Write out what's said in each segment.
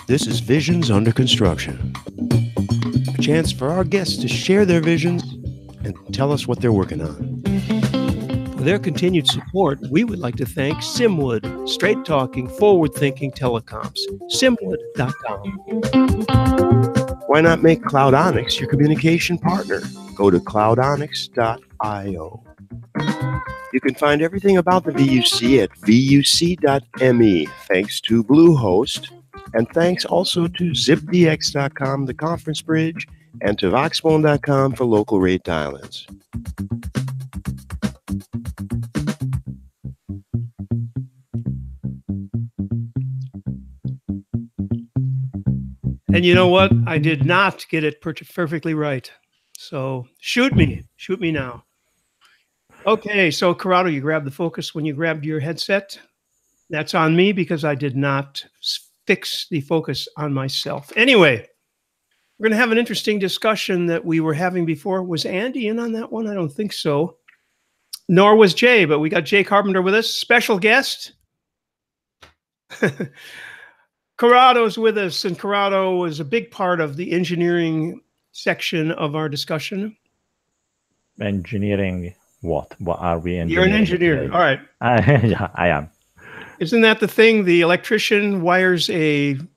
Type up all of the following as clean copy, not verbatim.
This is Visions Under Construction, a chance for our guests to share their visions and tell us what they're working on. For their continued support, we would like to thank Simwood, straight-talking, forward-thinking telecoms. Simwood.com. Why not make Cloudonics your communication partner? Go to cloudonics.io. You can find everything about the VUC at vuc.me, thanks to Bluehost, and thanks also to zipdx.com, the conference bridge, and to voxphone.com for local rate dial-ins. And you know what? I did not get it perfectly right. So shoot me now. Okay, so Corrado, you grabbed the focus when you grabbed your headset. That's on me because I did not fix the focus on myself. Anyway, we're going to have an interesting discussion that we were having before. Was Andy in on that one? I don't think so. Nor was Jay, but we got Jay Carpenter with us, special guest. Corrado's with us, and Corrado was a big part of the engineering section of our discussion. Engineering what? What are we engineering? You're an engineer. All right. Yeah, I am. Isn't that the thing? The electrician wires an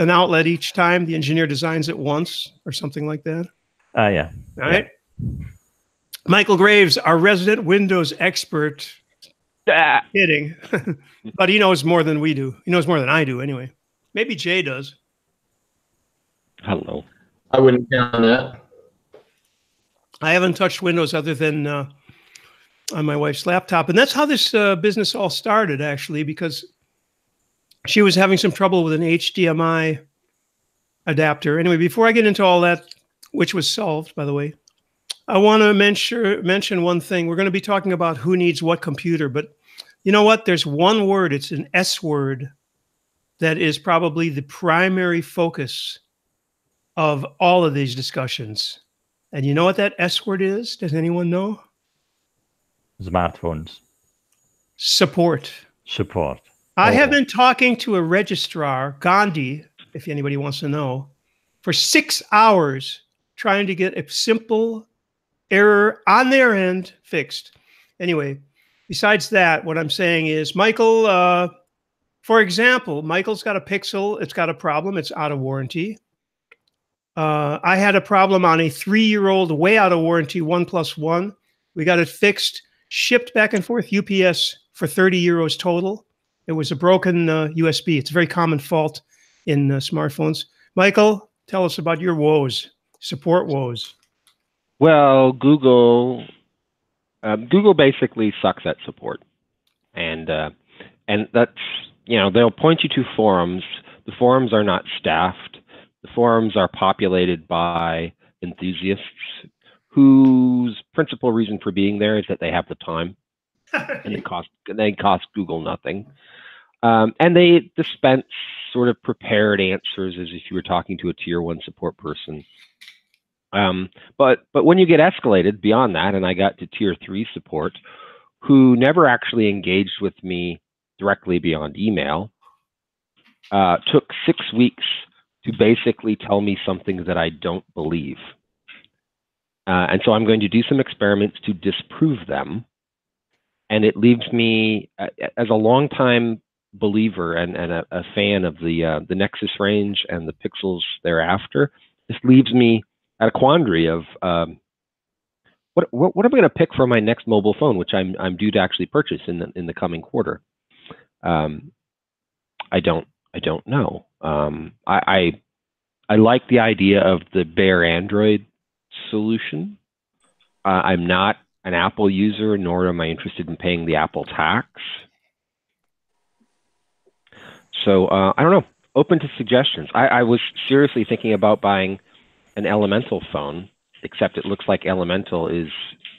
outlet each time. The engineer designs it once or something like that. Yeah. All right. Yeah. Michael Graves, our resident Windows expert. Kidding. But he knows more than we do. He knows more than I do anyway. Maybe Jay does. Hello. I wouldn't count on that. I haven't touched Windows other than on my wife's laptop. And that's how this business all started, actually, because she was having some trouble with an HDMI adapter. Anyway, before I get into all that, which was solved, by the way, I want to mention one thing. We're going to be talking about who needs what computer, but you know what? There's one word. It's an S word that is probably the primary focus of all of these discussions. And you know what that S word is? Does anyone know? Smartphones. Support. Support. I have been talking to a registrar, Gandhi, if anybody wants to know, for 6 hours trying to get a simple error on their end fixed. Anyway, besides that, what I'm saying is, Michael, for example, Michael's got a Pixel. It's got a problem. It's out of warranty. I had a problem on a 3-year-old way out of warranty OnePlus One. We got it fixed, shipped back and forth, UPS for 30 euros total. It was a broken USB. It's a very common fault in smartphones. Michael, tell us about your woes, support woes. Well, Google basically sucks at support, and that's, you know, they'll point you to forums. The forums are not staffed. The forums are populated by enthusiasts whose principal reason for being there is that they have the time, and they cost Google nothing. And they dispense sort of prepared answers as if you were talking to a tier 1 support person. But when you get escalated beyond that, and I got to tier 3 support, who never actually engaged with me directly beyond email, took 6 weeks to basically tell me something that I don't believe. And so I'm going to do some experiments to disprove them. And it leaves me, as a longtime believer and a fan of the Nexus range and the Pixels thereafter, this leaves me at a quandary of what am I going to pick for my next mobile phone, which I'm due to actually purchase in the coming quarter. I don't know. I like the idea of the bare Android solution. I'm not an Apple user, nor am I interested in paying the Apple tax. So I don't know. Open to suggestions. I was seriously thinking about buying an Elemental phone, except it looks like Elemental is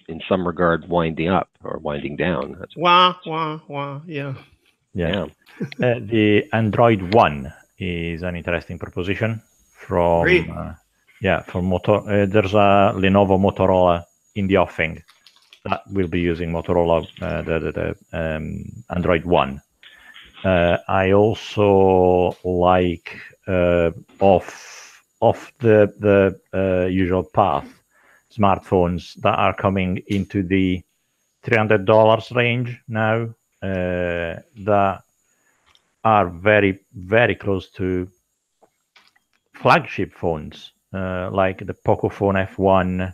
in some regard winding up or winding down. That's wah, yeah. Yeah. The Android One is an interesting proposition from there's a Lenovo Motorola in the offing that will be using Motorola the Android One. I also like off the usual path smartphones that are coming into the $300 range now, that are very, very close to flagship phones, like the Pocophone F1,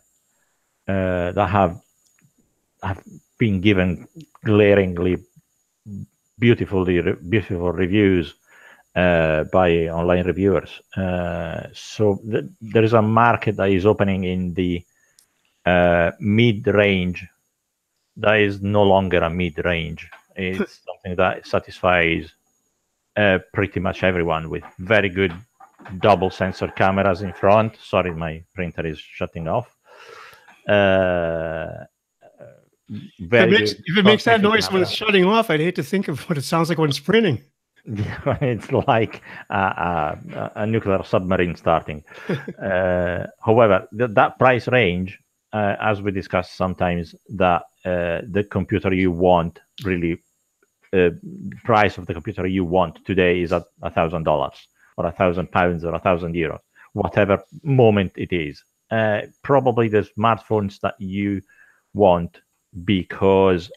that have been given glaringly beautiful reviews by online reviewers. So there is a market that is opening in the mid-range that is no longer a mid-range. It's something that satisfies pretty much everyone, with very good double sensor cameras in front. Sorry, my printer is shutting off. If it makes that noise when it's shutting off, I'd hate to think of what it sounds like when it's printing. It's like a nuclear submarine starting. However, that price range, as we discussed sometimes, that the computer you want, really, price of the computer you want today is at $1,000 or £1,000 or €1,000, whatever moment it is. Probably the smartphones that you want, because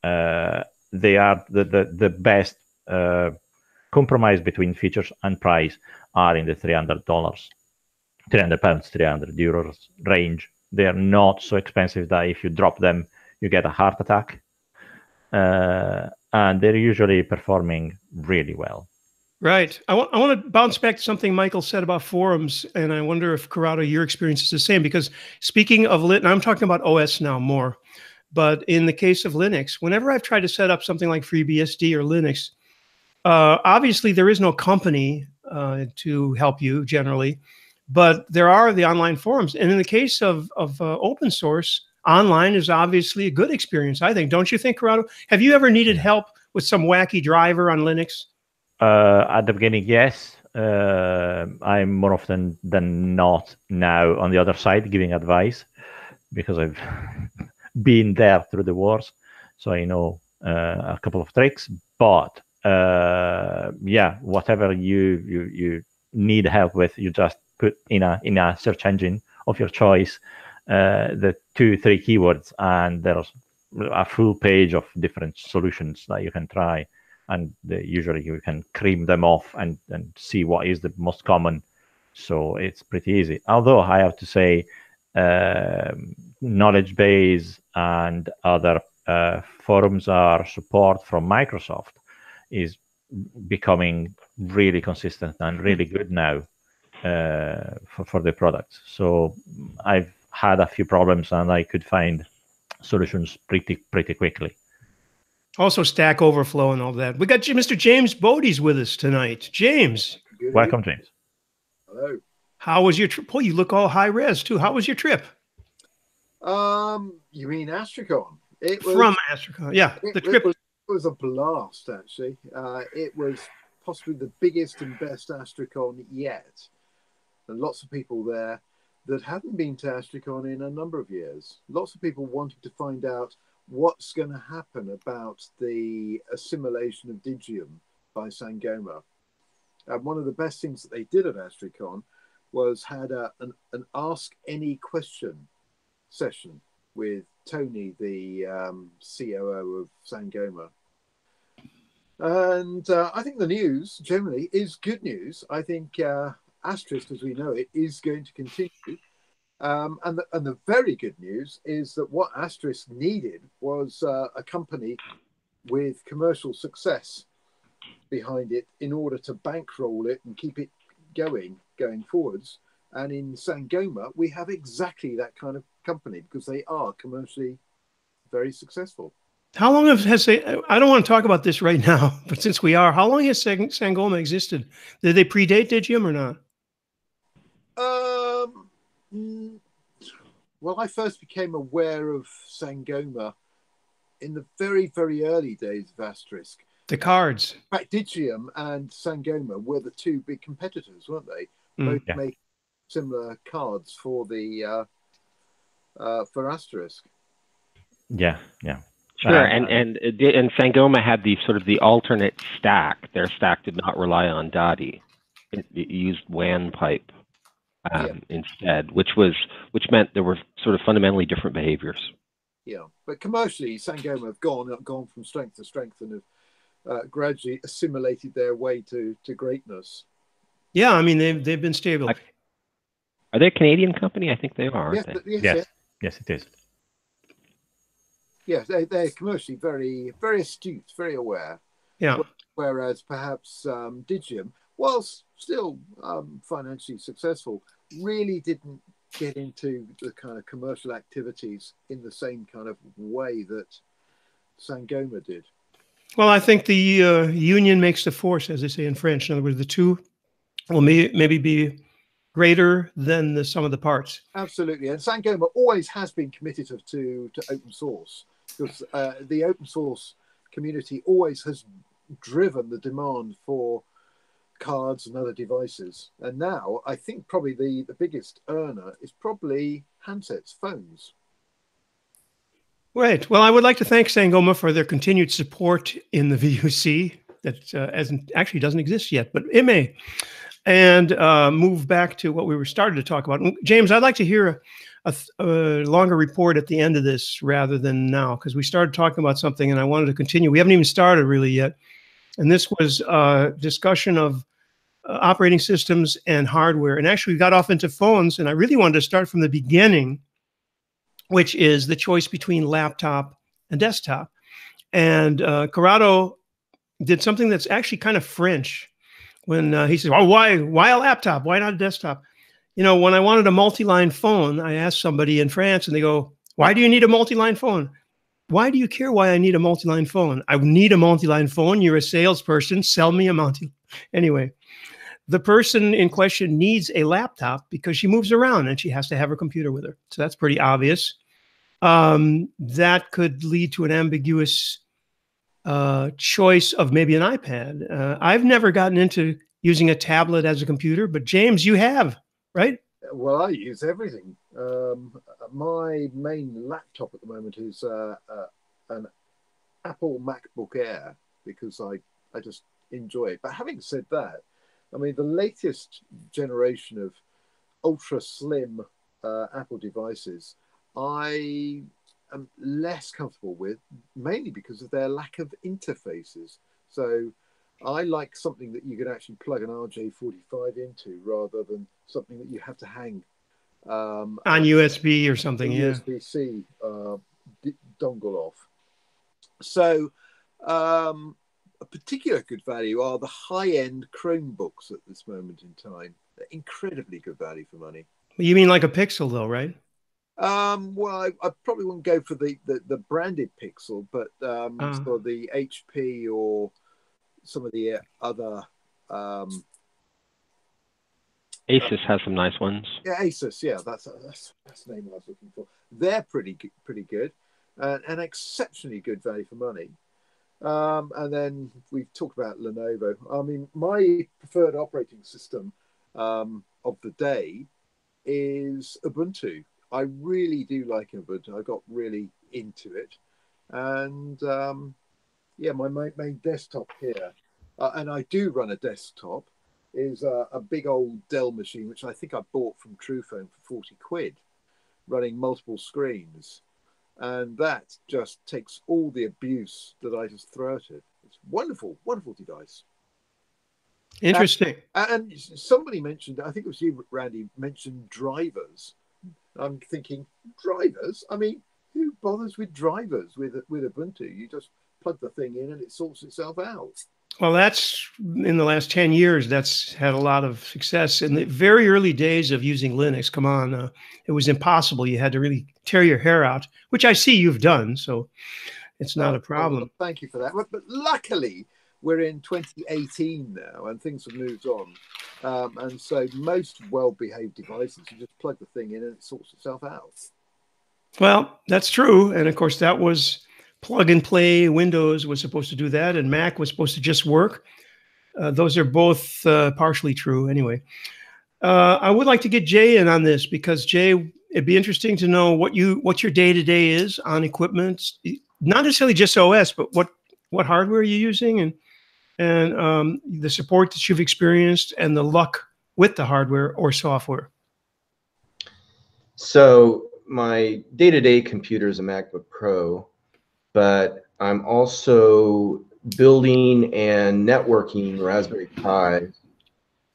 they are the best compromise between features and price, are in the £300, €300 range. They are not so expensive that if you drop them, you get a heart attack. And they're usually performing really well. Right. I want to bounce back to something Michael said about forums, and I wonder if, Corrado, your experience is the same. Because speaking of I'm talking about OS now more, but in the case of Linux, whenever I've tried to set up something like FreeBSD or Linux, obviously there is no company to help you generally, but there are the online forums. And in the case of open source, online is obviously a good experience, I think. Don't you think, Corrado? Have you ever needed help with some wacky driver on Linux? At the beginning, yes. I'm more often than not now on the other side giving advice, because I've been there through the wars, so I know a couple of tricks. But yeah, whatever you need help with, you just put in a search engine of your choice the 2-3 keywords, and there's a full page of different solutions that you can try. And usually you can cream them off and see what is the most common. So it's pretty easy. Although I have to say, knowledge base and other forums or support from Microsoft is becoming really consistent and really good now for the products. So I've had a few problems and I could find solutions pretty quickly. Also, Stack Overflow and all that. We got Mr. James Bodie's with us tonight. James. Welcome, James. Hello. How was your trip? Oh, you look all high res too. How was your trip? You mean Astricon? It was from Astricon. Yeah, the trip it was a blast. Actually, it was possibly the biggest and best Astricon yet. And lots of people there that hadn't been to Astricon in a number of years. Lots of people wanted to find out what's going to happen about the assimilation of Digium by Sangoma. And one of the best things that they did at Astricon was had an Ask Any Question session with Tony, the COO of Sangoma. And I think the news generally is good news. I think Asterisk, as we know it, is going to continue. And the very good news is that what Asterisk needed was a company with commercial success behind it in order to bankroll it and keep it going forwards. And in Sangoma, we have exactly that kind of company because they are commercially very successful. How long has they, I don't want to talk about this right now, but since we are, how long has Sangoma existed? Did they predate Digium or not? Well, I first became aware of Sangoma in the very, very early days of Asterisk. The cards. In fact, Digium and Sangoma were the two big competitors, weren't they? Both make similar cards for the for Asterisk. Yeah. Sure, and Sangoma had the sort of the alternate stack. Their stack did not rely on Dottie. it used WAN pipe Yeah. instead, which meant there were sort of fundamentally different behaviors. Yeah, but commercially, Sangoma have gone from strength to strength and have gradually assimilated their way to greatness. Yeah, I mean they've been stable. Are they a Canadian company? I think they are, aren't they? Yes, it is. Yes, they're commercially very, very astute, very aware. Yeah. Whereas perhaps Digium, whilst still financially successful, really didn't get into the kind of commercial activities in the same kind of way that Sangoma did. Well, I think the union makes the force, as they say in French. In other words, the two will maybe be greater than the sum of the parts. Absolutely, and Sangoma always has been committed to open source, because the open source community always has driven the demand for cards and other devices. And now I think probably the biggest earner is probably handsets, phones. Right. Well, I would like to thank Sangoma for their continued support in the VUC that actually doesn't exist yet, but it may. And move back to what we were starting to talk about. James, I'd like to hear a longer report at the end of this rather than now, because we started talking about something and I wanted to continue. We haven't even started really yet. And this was a discussion of operating systems and hardware. And actually we got off into phones, and I really wanted to start from the beginning, which is the choice between laptop and desktop. And Corrado did something that's actually kind of French when he said, "Oh, why a laptop? Why not a desktop?" You know, when I wanted a multi-line phone, I asked somebody in France, and they go, "Why do you need a multi-line phone?" Why do you care why I need a multi-line phone? I need a multi-line phone. You're a salesperson. Sell me a multi. Anyway, the person in question needs a laptop because she moves around and she has to have her computer with her. So that's pretty obvious. That could lead to an ambiguous choice of maybe an iPad. I've never gotten into using a tablet as a computer, but James, you have, right? Well, I use everything. My main laptop at the moment is an Apple MacBook Air, because I just enjoy it. But having said that, I mean, the latest generation of ultra slim Apple devices, I am less comfortable with, mainly because of their lack of interfaces. So I like something that you can actually plug an RJ45 into rather than something that you have to hang on USB or something. Yeah, USB-C dongle off. So a particular good value are the high-end Chromebooks at this moment in time. They're incredibly good value for money. You mean like a Pixel, though, right? Well, I probably wouldn't go for the branded Pixel, but for the HP or some of the other. Asus has some nice ones. Yeah, Asus. Yeah, that's the name I was looking for. They're pretty good, and exceptionally good value for money. And then we've talked about Lenovo. I mean, my preferred operating system of the day is Ubuntu. I really do like Ubuntu. I got really into it, and yeah, my main desktop here, and I do run a desktop, is a big old Dell machine, which I think I bought from Truephone for 40 quid, running multiple screens. And that just takes all the abuse that I just throw at it. It's wonderful, wonderful device. Interesting. And somebody mentioned, I think it was you, Randy, mentioned drivers. I'm thinking, drivers? I mean, who bothers with drivers with Ubuntu? You just plug the thing in and it sorts itself out. Well, that's in the last 10 years, that's had a lot of success. In the very early days of using Linux, come on, it was impossible. You had to really tear your hair out, which I see you've done. So it's not a problem. Well, thank you for that. But luckily, we're in 2018 now and things have moved on. And so most well-behaved devices, you just plug the thing in and it sorts itself out. Well, that's true. And of course, that was plug and play. Windows was supposed to do that, and Mac was supposed to just work. Those are both partially true anyway. I would like to get Jay in on this because, Jay, it'd be interesting to know what your day-to-day is on equipment, not necessarily just OS, but what hardware are you using? And and the support that you've experienced and the luck with the hardware or software? So my day-to-day computer is a MacBook Pro, but I'm also building and networking Raspberry Pi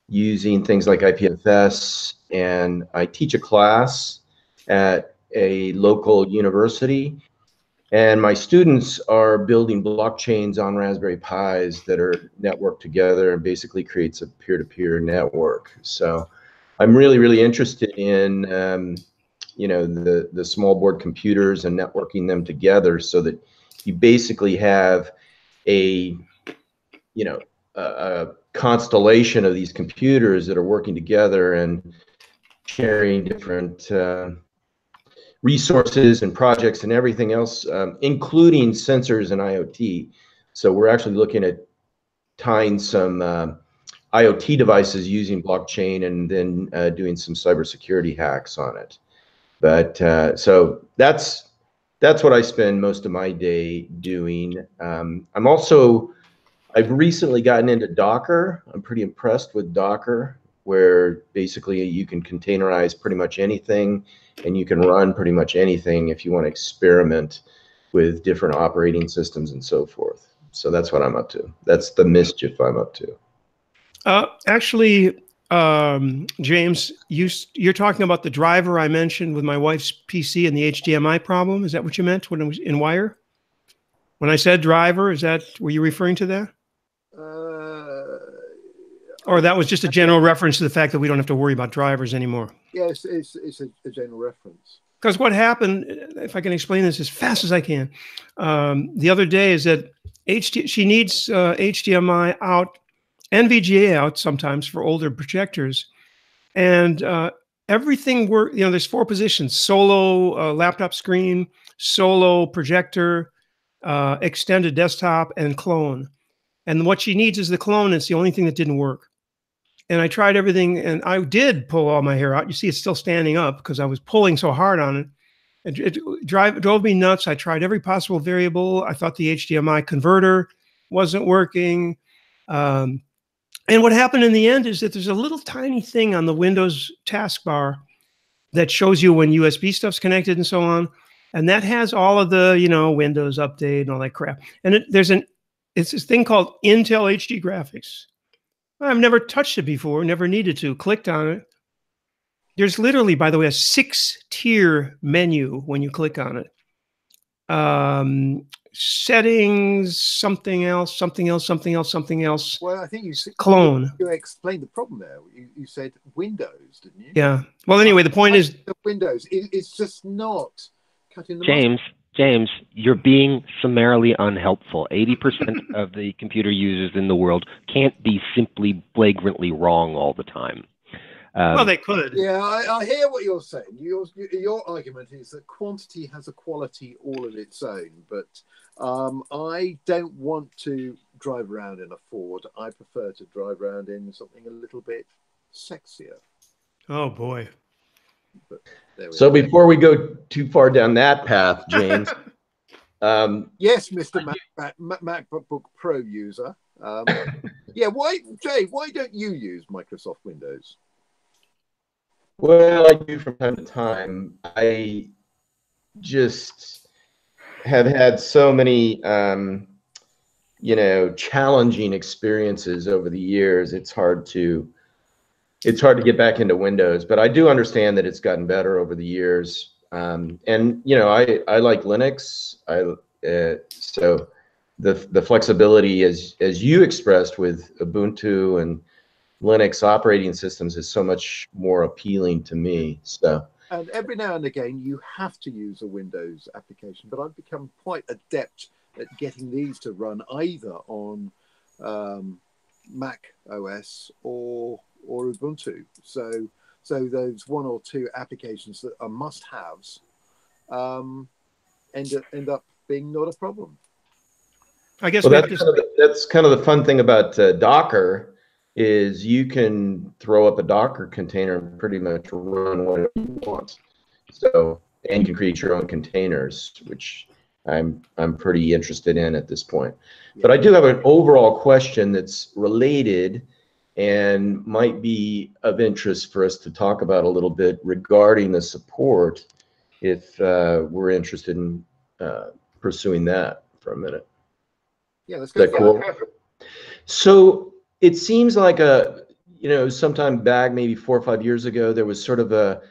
using things like IPFS, and I teach a class at a local university, and my students are building blockchains on Raspberry Pis that are networked together and basically creates a peer-to-peer network. So I'm really, really interested in you know, the small board computers and networking them together so that you basically have a, you know, a constellation of these computers that are working together and sharing different resources and projects and everything else, including sensors and IoT. So we're actually looking at tying some IoT devices using blockchain and then doing some cybersecurity hacks on it. But so that's what I spend most of my day doing. I've recently gotten into Docker. I'm pretty impressed with Docker, where basically you can containerize pretty much anything and you can run pretty much anything if you want to experiment with different operating systems and so forth. So that's what I'm up to. That's the mischief I'm up to. Actually, James, you're talking about the driver I mentioned with my wife's PC and the HDMI problem. Is that what you meant when it was in wire? When I said driver, were you referring to that? Or that was just a general reference to the fact that we don't have to worry about drivers anymore? Yes, it's a general reference. Because what happened, if I can explain this as fast as I can, the other day is that she needs HDMI out and VGA out sometimes for older projectors. And everything works, you know, there's 4 positions: solo laptop screen, solo projector, extended desktop, and clone. And what she needs is the clone. It's the only thing that didn't work. And I tried everything, and I did pull all my hair out. You see it's still standing up because I was pulling so hard on it. It drove me nuts. I tried every possible variable. I thought the HDMI converter wasn't working. And what happened in the end is that there's a little tiny thing on the Windows taskbar that shows you when USB stuff's connected and so on. And that has all of the, you know, Windows update and all that crap. And it's this thing called Intel HD Graphics. I've never touched it before, never needed to. Clicked on it. There's literally, by the way, a 6-tier menu when you click on it. Settings, something else, something else, something else, something else. Well, I think clone. You explained the problem there. You said Windows, didn't you? Yeah. Well, anyway, the point is Windows. It's just not cutting the James, you're being summarily unhelpful. 80% of the computer users in the world can't be simply flagrantly wrong all the time. Well, they could. Yeah, I hear what you're saying. Your argument is that quantity has a quality all of its own, but I don't want to drive around in a Ford. I prefer to drive around in something a little bit sexier. Oh, boy. But so before we go too far down that path, James. Yes, Mr. MacBook Pro user. Yeah, why don't you use Microsoft Windows? Well, I do from time to time. I just have had so many, you know, challenging experiences over the years. It's hard to get back into Windows, but I do understand that it's gotten better over the years. And you know, I like Linux. So the flexibility, as you expressed with Ubuntu and Linux operating systems, is so much more appealing to me. So. And every now and again, you have to use a Windows application, but I've become quite adept at getting these to run either on Mac OS or Ubuntu. So those 1 or 2 applications that are must-haves end up being not a problem. I guess well, that's kind of the fun thing about Docker. Is you can throw up a Docker container and pretty much run whatever you want. So, and you can create your own containers, which I'm pretty interested in at this point. But I do have an overall question that's related and might be of interest for us to talk about a little bit regarding the support, if we're interested in pursuing that for a minute. Yeah, let's Is that cool? So it seems like sometime back, maybe 4 or 5 years ago, there was sort of a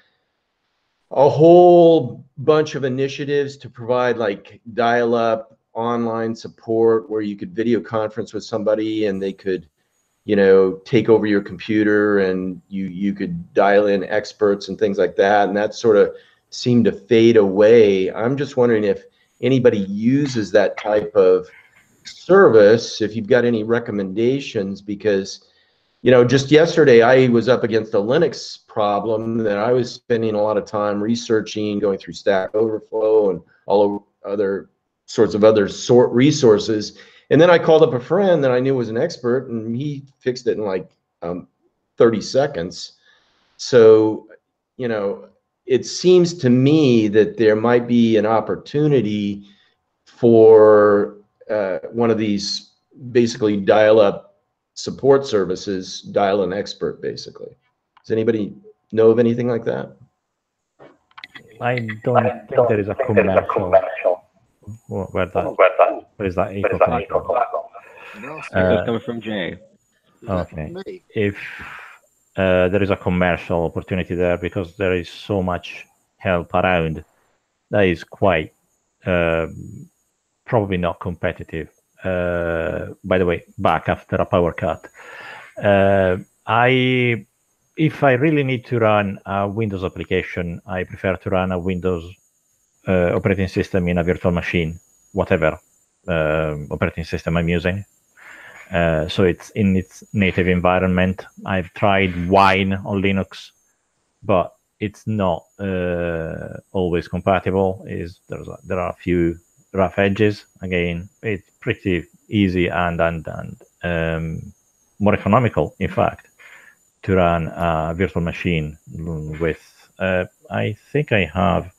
whole bunch of initiatives to provide like dial-up online support where you could video conference with somebody and they could, take over your computer and you could dial in experts and things like that. And that sort of seemed to fade away. I'm just wondering if anybody uses that type of service, if you've got any recommendations, because just yesterday I was up against a Linux problem that I was spending a lot of time researching, going through Stack Overflow and all other sorts of resources. And then I called up a friend that I knew was an expert, and he fixed it in like 30 seconds. So, it seems to me that there might be an opportunity for one of these basically dial-up support services, dial an expert, basically. Does anybody know of anything like that? I don't think there is a commercial. Where is that echo coming from? That's coming from Jay. Okay. If there is a commercial opportunity there, because there is so much help around, that is quite probably not competitive. By the way, back after a power cut. If I really need to run a Windows application, I prefer to run a Windows operating system in a virtual machine, whatever operating system I'm using. So it's in its native environment. I've tried Wine on Linux, but it's not always compatible. There are a few rough edges. Again, it's pretty easy and more economical, in fact, to run a virtual machine with. I think I have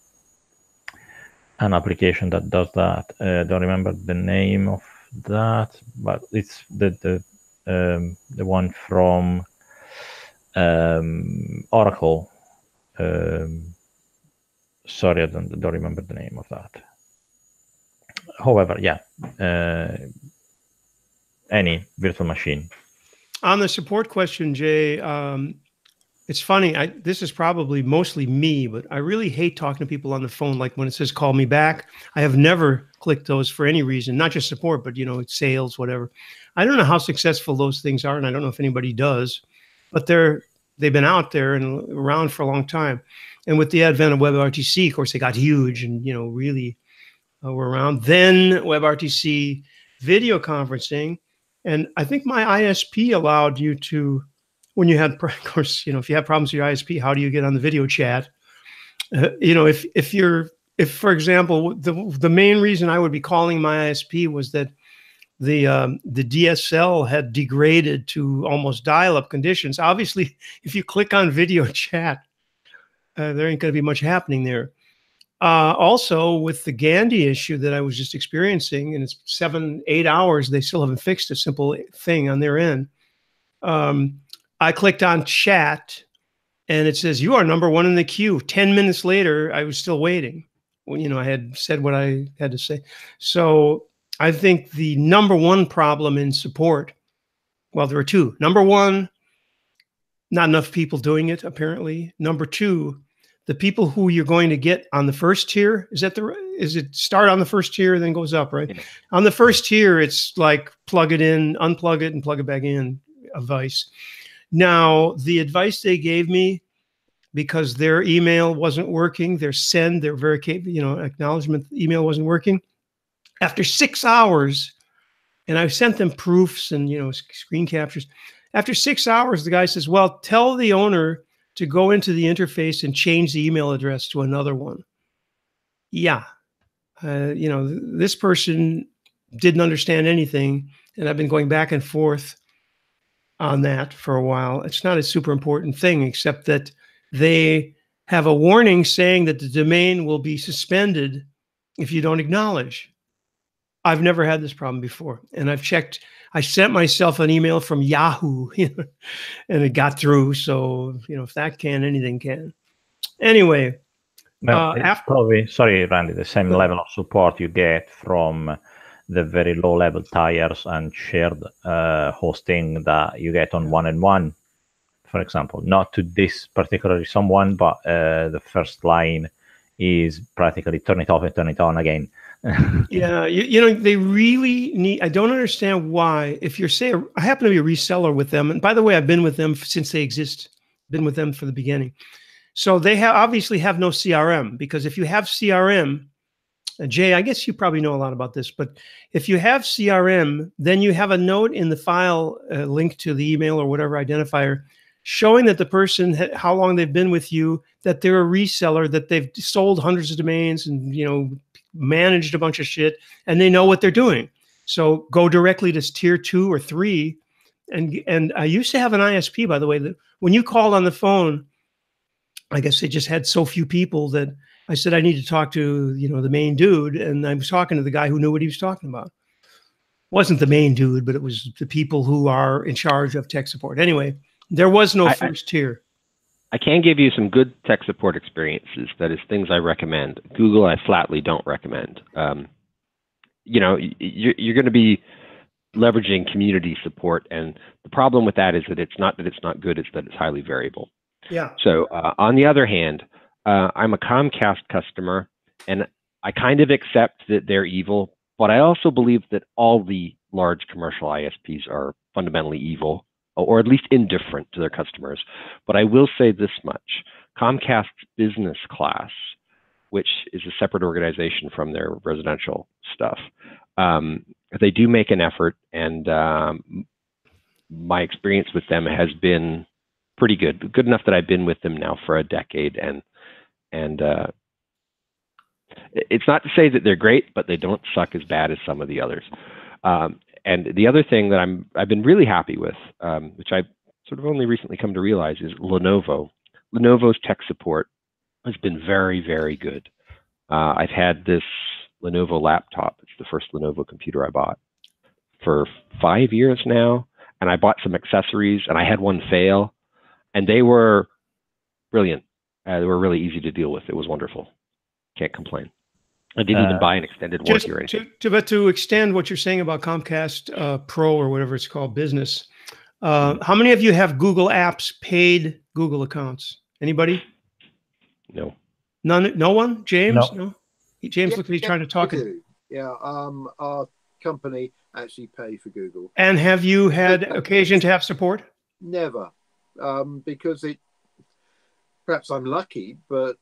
an application that does that. Don't remember the name of that, but it's the one from Oracle. Sorry, I don't remember the name of that. However, yeah, any virtual machine. On the support question, Jay, it's funny. This is probably mostly me, but I really hate talking to people on the phone. Like when it says "call me back," I have never clicked those for any reason, not just support, but sales, whatever. I don't know how successful those things are, and I don't know if anybody does, but they've been out there and around for a long time. And with the advent of WebRTC, of course, they got huge and really were around. Then WebRTC video conferencing, and I think my ISP allowed you to. When you had, of course, if you have problems with your ISP, how do you get on the video chat? If for example, the main reason I would be calling my ISP was that the DSL had degraded to almost dial-up conditions. Obviously, if you click on video chat, there ain't going to be much happening there. Also, with the Gandhi issue that I was just experiencing, and it's 7-8 hours, they still haven't fixed a simple thing on their end. I clicked on chat and it says, "You are number 1 in the queue." 10 minutes later, I was still waiting. Well, I had said what I had to say. So I think the number one problem in support, well, there are two. Number one, not enough people doing it, apparently. Number two, the people who you're going to get on the first tier, is it start on the first tier and then goes up, right? Yeah. On the first tier, it's like plug it in, unplug it, and plug it back in advice. Now, the advice they gave me, because their email wasn't working, their acknowledgement email wasn't working, after 6 hours, and I sent them proofs and screen captures. After 6 hours, the guy says, "Well, tell the owner to go into the interface and change the email address to another one." Yeah, this person didn't understand anything, and I've been going back and forth on that for a while. It's not a super important thing, except that they have a warning saying that the domain will be suspended if you don't acknowledge. I've never had this problem before. And I've checked, I sent myself an email from Yahoo, and it got through. So, if that can, anything can. Anyway. Well, it's probably, sorry, Randy, the same level of support you get from the very low level tiers and shared hosting that you get on 1&1, for example. Not to this particularly someone, but the first line is practically turn it off and turn it on again. Yeah, they really need, I don't understand why, if you're, say, I happen to be a reseller with them, and by the way, I've been with them since they exist, been with them from the beginning. So they obviously have no CRM, because if you have CRM, Jay, I guess you probably know a lot about this, but if you have CRM, then you have a note in the file linked to the email or whatever identifier showing that the person, how long they've been with you, that they're a reseller, that they've sold hundreds of domains and, managed a bunch of shit, and they know what they're doing. So go directly to tier 2 or 3. And I used to have an ISP, by the way, that when you called on the phone, I guess they just had so few people that I said, I need to talk to, the main dude. And I was talking to the guy who knew what he was talking about. Wasn't the main dude, but it was the people who are in charge of tech support. Anyway, there was no first tier. I can give you some good tech support experiences. That is things I recommend. Google, I flatly don't recommend. You're going to be leveraging community support, and the problem with that is that it's not good, it's that it's highly variable. Yeah. So on the other hand, I'm a Comcast customer, and I kind of accept that they're evil, but I also believe that all the large commercial ISPs are fundamentally evil, or at least indifferent to their customers. But I will say this much: Comcast's business class, which is a separate organization from their residential stuff, they do make an effort, and my experience with them has been pretty good enough that I've been with them now for a decade, and it's not to say that they're great, but they don't suck as bad as some of the others. And the other thing that I've been really happy with, which I sort of only recently come to realize, is Lenovo. Lenovo's tech support has been very, very good. I've had this Lenovo laptop. It's the first Lenovo computer I bought for 5 years now, and I bought some accessories, and I had one fail, and they were brilliant. They were really easy to deal with. It was wonderful. Can't complain. I didn't even buy an extended warranty or anything. But to extend what you're saying about Comcast Pro or whatever it's called, business, how many of you have Google Apps paid Google accounts? Anybody? No. None? No one? James? No. James, look at you trying to talk. Yeah, our company actually pay for Google. And have you had occasion to have support? Never, because perhaps I'm lucky, but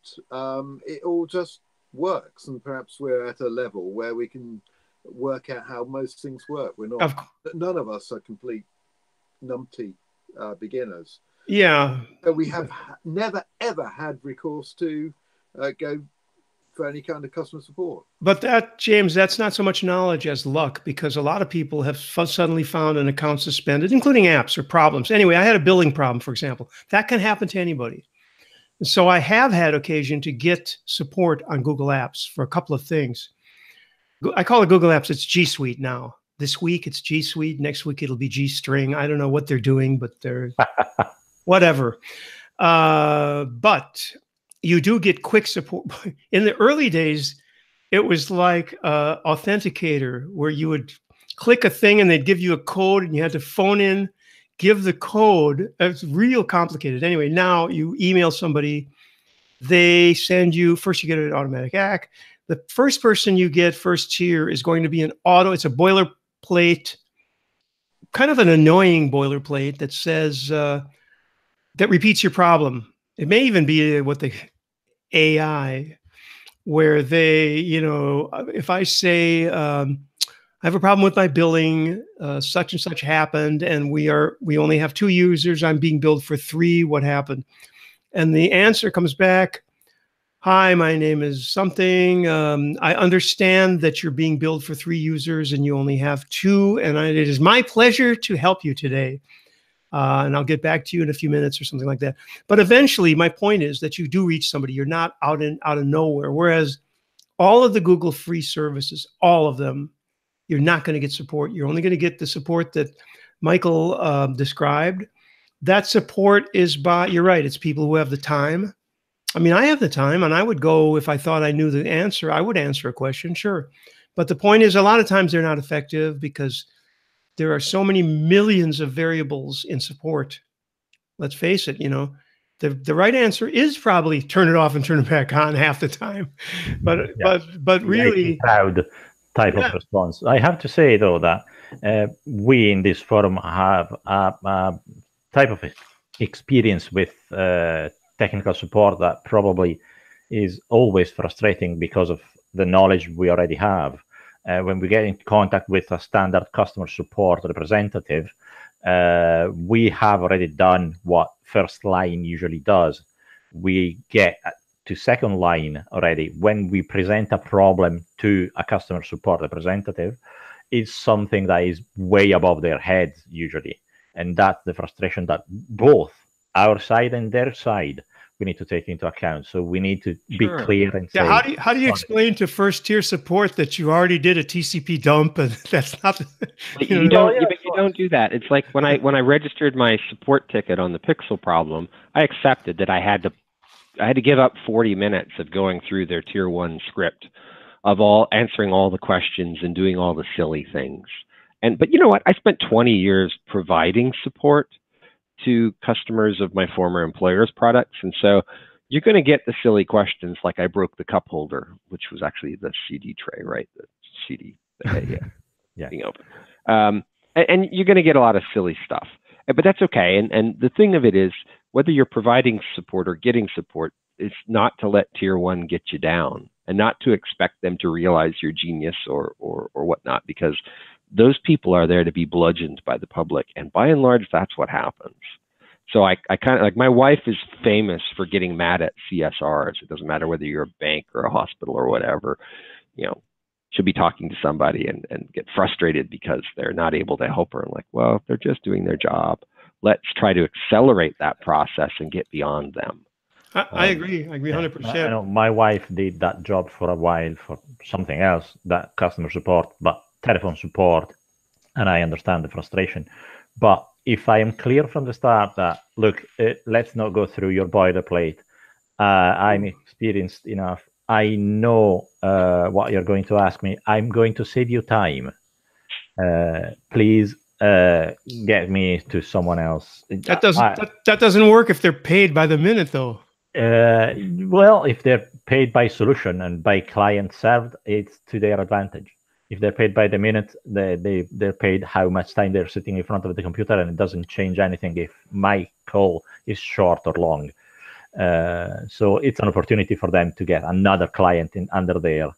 it all just works, and perhaps we're at a level where we can work out how most things work. We're not. None of us are complete numpty beginners. Yeah. So we have never ever had recourse to go for any kind of customer support. But that, James, that's not so much knowledge as luck, because a lot of people have suddenly found an account suspended, including apps or problems. Anyway, I had a billing problem, for example. That can happen to anybody. So I have had occasion to get support on Google Apps for a couple of things. I call it Google Apps. It's G Suite now. This week it's G Suite. Next week it'll be G String. I don't know what they're doing, but they're whatever. But you do get quick support. In the early days, it was like Authenticator, where you would click a thing and they'd give you a code and you had to phone in, give the code. It's real complicated. Anyway, now you email somebody, they send you, first you get an automatic ACK. The first person you get, first tier, is going to be an it's a boilerplate, kind of an annoying boilerplate that says, that repeats your problem. It may even be what the AI, where they, if I say, I have a problem with my billing, such and such happened, and we only have 2 users. I'm being billed for 3. What happened? And the answer comes back, hi, my name is something. I understand that you're being billed for 3 users and you only have 2, and it is my pleasure to help you today. And I'll get back to you in a few minutes or something like that. But eventually, my point is that you do reach somebody. You're not out of nowhere. Whereas all of the Google free services, all of them, you're not going to get support. You're only going to get the support that Michael described. That support is by, you're right, it's people who have the time. I mean, I have the time, and I would go, if I thought I knew the answer, I would answer a question, sure. But the point is, a lot of times they're not effective because there are so many millions of variables in support. Let's face it, you know, the right answer is probably turn it off and turn it back on half the time. But really, proud type of response. I have to say though that we in this forum have a type of experience with technical support that probably is always frustrating because of the knowledge we already have. When we get in contact with a standard customer support representative, we have already done what first line usually does. We get to second line already. When we present a problem to a customer support representative, it's something that is way above their heads usually. And that's the frustration that both our side and their side we need to take into account. So we need to be clear and say, how do you explain to first tier support that you already did a TCP dump and that's not you don't do that. It's like when I registered my support ticket on the Pixel problem, I accepted that I had to give up 40 minutes of going through their tier 1 script of answering all the questions and doing all the silly things. But you know what? I spent 20 years providing support to customers of my former employer's products. And so you're going to get the silly questions like I broke the cup holder, which was actually the CD tray, right? The CD, yeah. Being open. And you're going to get a lot of silly stuff, but that's okay. And the thing of it is, whether you're providing support or getting support, it's not to let tier 1 get you down and not to expect them to realize your genius or whatnot, because those people are there to be bludgeoned by the public. And by and large, that's what happens. So I kind of like, my wife is famous for getting mad at CSRs. It doesn't matter whether you're a bank or a hospital or whatever, you know, she'll be talking to somebody and get frustrated because they're not able to help her. And like, well, they're just doing their job. Let's try to accelerate that process and get beyond them. I agree 100%. I know my wife did that job for a while for something else, that customer support, but telephone support, and I understand the frustration. But if I am clear from the start that, look, let's not go through your boilerplate, I'm experienced enough, I know what you're going to ask me, I'm going to save you time. Please get me to someone else. That doesn't work if they're paid by the minute, though. Well, if they're paid by solution and by client served, it's to their advantage. If they're paid by the minute, they're paid how much time they're sitting in front of the computer, and it doesn't change anything if my call is short or long. So it's an opportunity for them to get another client under their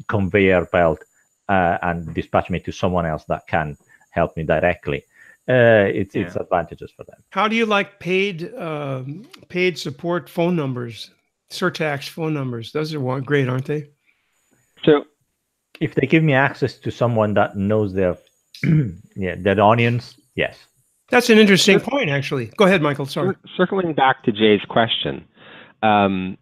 conveyor belt and dispatch me to someone else that can help me directly. It's advantages for them. How do you like paid support phone numbers, surtax phone numbers? Those are great, aren't they? So if they give me access to someone that knows their audience, yes. That's an interesting point, actually. Go ahead, Michael. Sorry. Circling back to Jay's question, I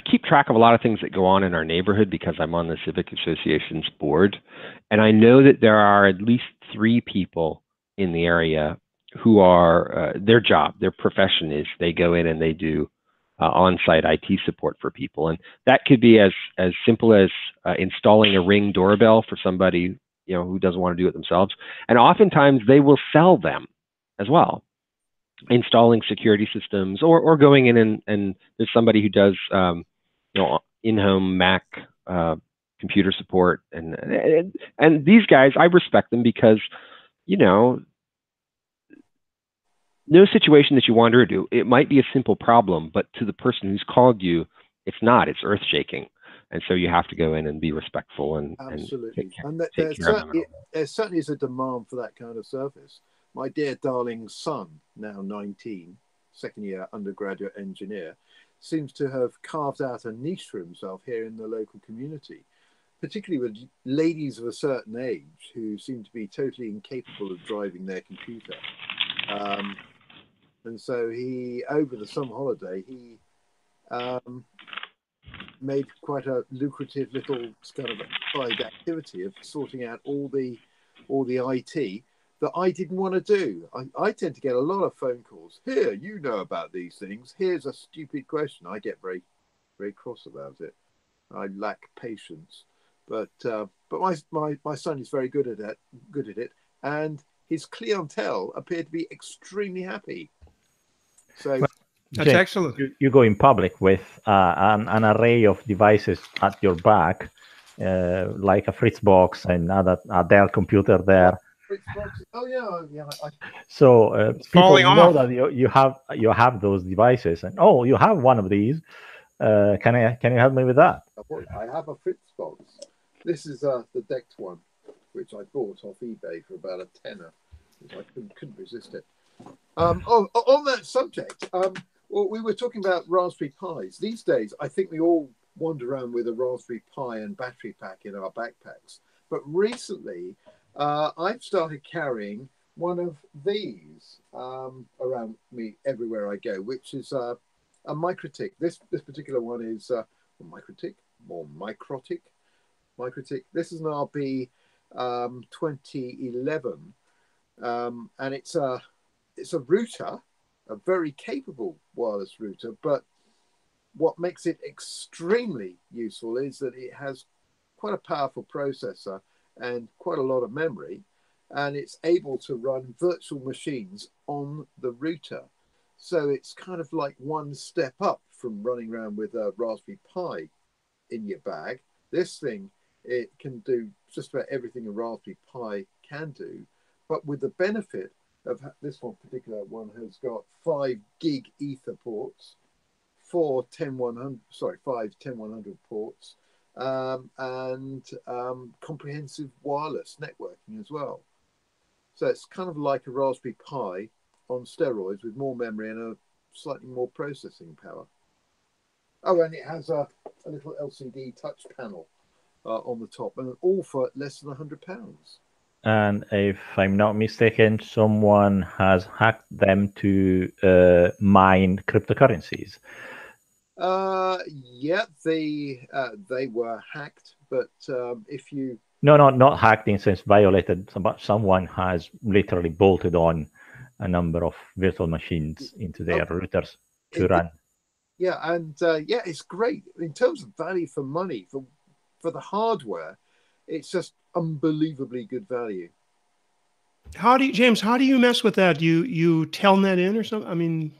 keep track of a lot of things that go on in our neighborhood because I'm on the Civic Association's board. And I know that there are at least 3 people in the area who are, their profession is they go in and they do on-site IT support for people. And that could be as simple as installing a Ring doorbell for somebody, you know, who doesn't want to do it themselves. And oftentimes they will sell them as well, installing security systems or going in and there's somebody who does, you know, in-home Mac computer support. And these guys, I respect them because, you know, no situation that you want to do, it might be a simple problem, but to the person who's called you, it's not, it's earth shaking. And so you have to go in and be respectful and absolutely. And there certainly is a demand for that kind of service. My dear darling son, now 19, second year undergraduate engineer, seems to have carved out a niche for himself here in the local community, particularly with ladies of a certain age who seem to be totally incapable of driving their computer. And so he, over the summer holiday, he made quite a lucrative little kind of side activity of sorting out all the IT that I didn't want to do. I tend to get a lot of phone calls. Here, you know about these things. Here's a stupid question. I get very, very cross about it. I lack patience. But my son is very good at it, and his clientele appear to be extremely happy. So that's James, excellent. You go in public with an array of devices at your back, like a Fritzbox and a Dell computer there. Oh yeah. So people falling know off. that you have those devices, and oh, you have one of these. Can you help me with that? I have a Fritzbox. This is the decked one, which I bought off eBay for about a tenner. I couldn't resist it. On that subject, well, we were talking about Raspberry Pis. These days, I think we all wander around with a Raspberry Pi and battery pack in our backpacks. But recently, I've started carrying one of these around me everywhere I go, which is a Microtik. This particular one is Microtik or Microtik. This is an RB 2011, and it's a router, a very capable wireless router. But what makes it extremely useful is that it has quite a powerful processor and quite a lot of memory, and it's able to run virtual machines on the router. So it's kind of like one step up from running around with a Raspberry Pi in your bag. This thing, it can do just about everything a Raspberry Pi can do, but with the benefit of this one particular one has got 5 gig Ether ports, 5 10100 ports, and comprehensive wireless networking as well. So it's kind of like a Raspberry Pi on steroids with more memory and a slightly more processing power. Oh, and it has a little LCD touch panel on the top, and all for less than £100. And if I'm not mistaken, someone has hacked them to mine cryptocurrencies. Yeah, they were hacked, but if you No, not hacked in sense violated, but someone has literally bolted on a number of virtual machines into their routers to run. Yeah, and it's great in terms of value for money for the hardware. It's just unbelievably good value. James, how do you mess with that? You telnet in or something? I mean,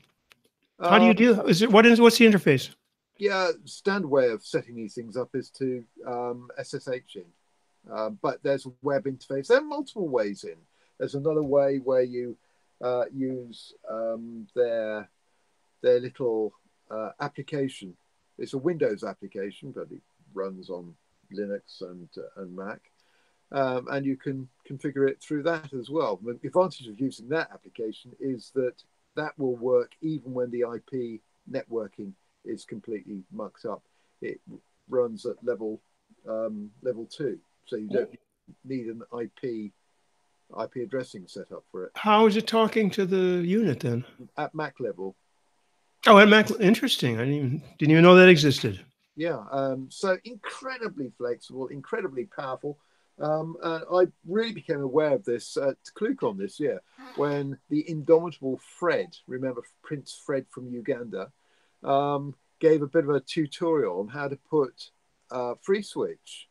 how do you do? What's the interface? Yeah, standard way of setting these things up is to SSH in, but there's a web interface. There are multiple ways in. There's another way where you use their little application. It's a Windows application, but it runs on Linux and Mac, and you can configure it through that as well. The advantage of using that application is that will work even when the IP networking is completely mucked up. It runs at level 2, so you don't need an IP addressing set up for it. How is it talking to the unit then? At Mac level. Oh, at Mac. Interesting. I didn't even know that existed. Yeah. So incredibly flexible, incredibly powerful. And I really became aware of this to Klook on this year when the indomitable Fred, remember Prince Fred from Uganda, gave a bit of a tutorial on how to put FreeSwitch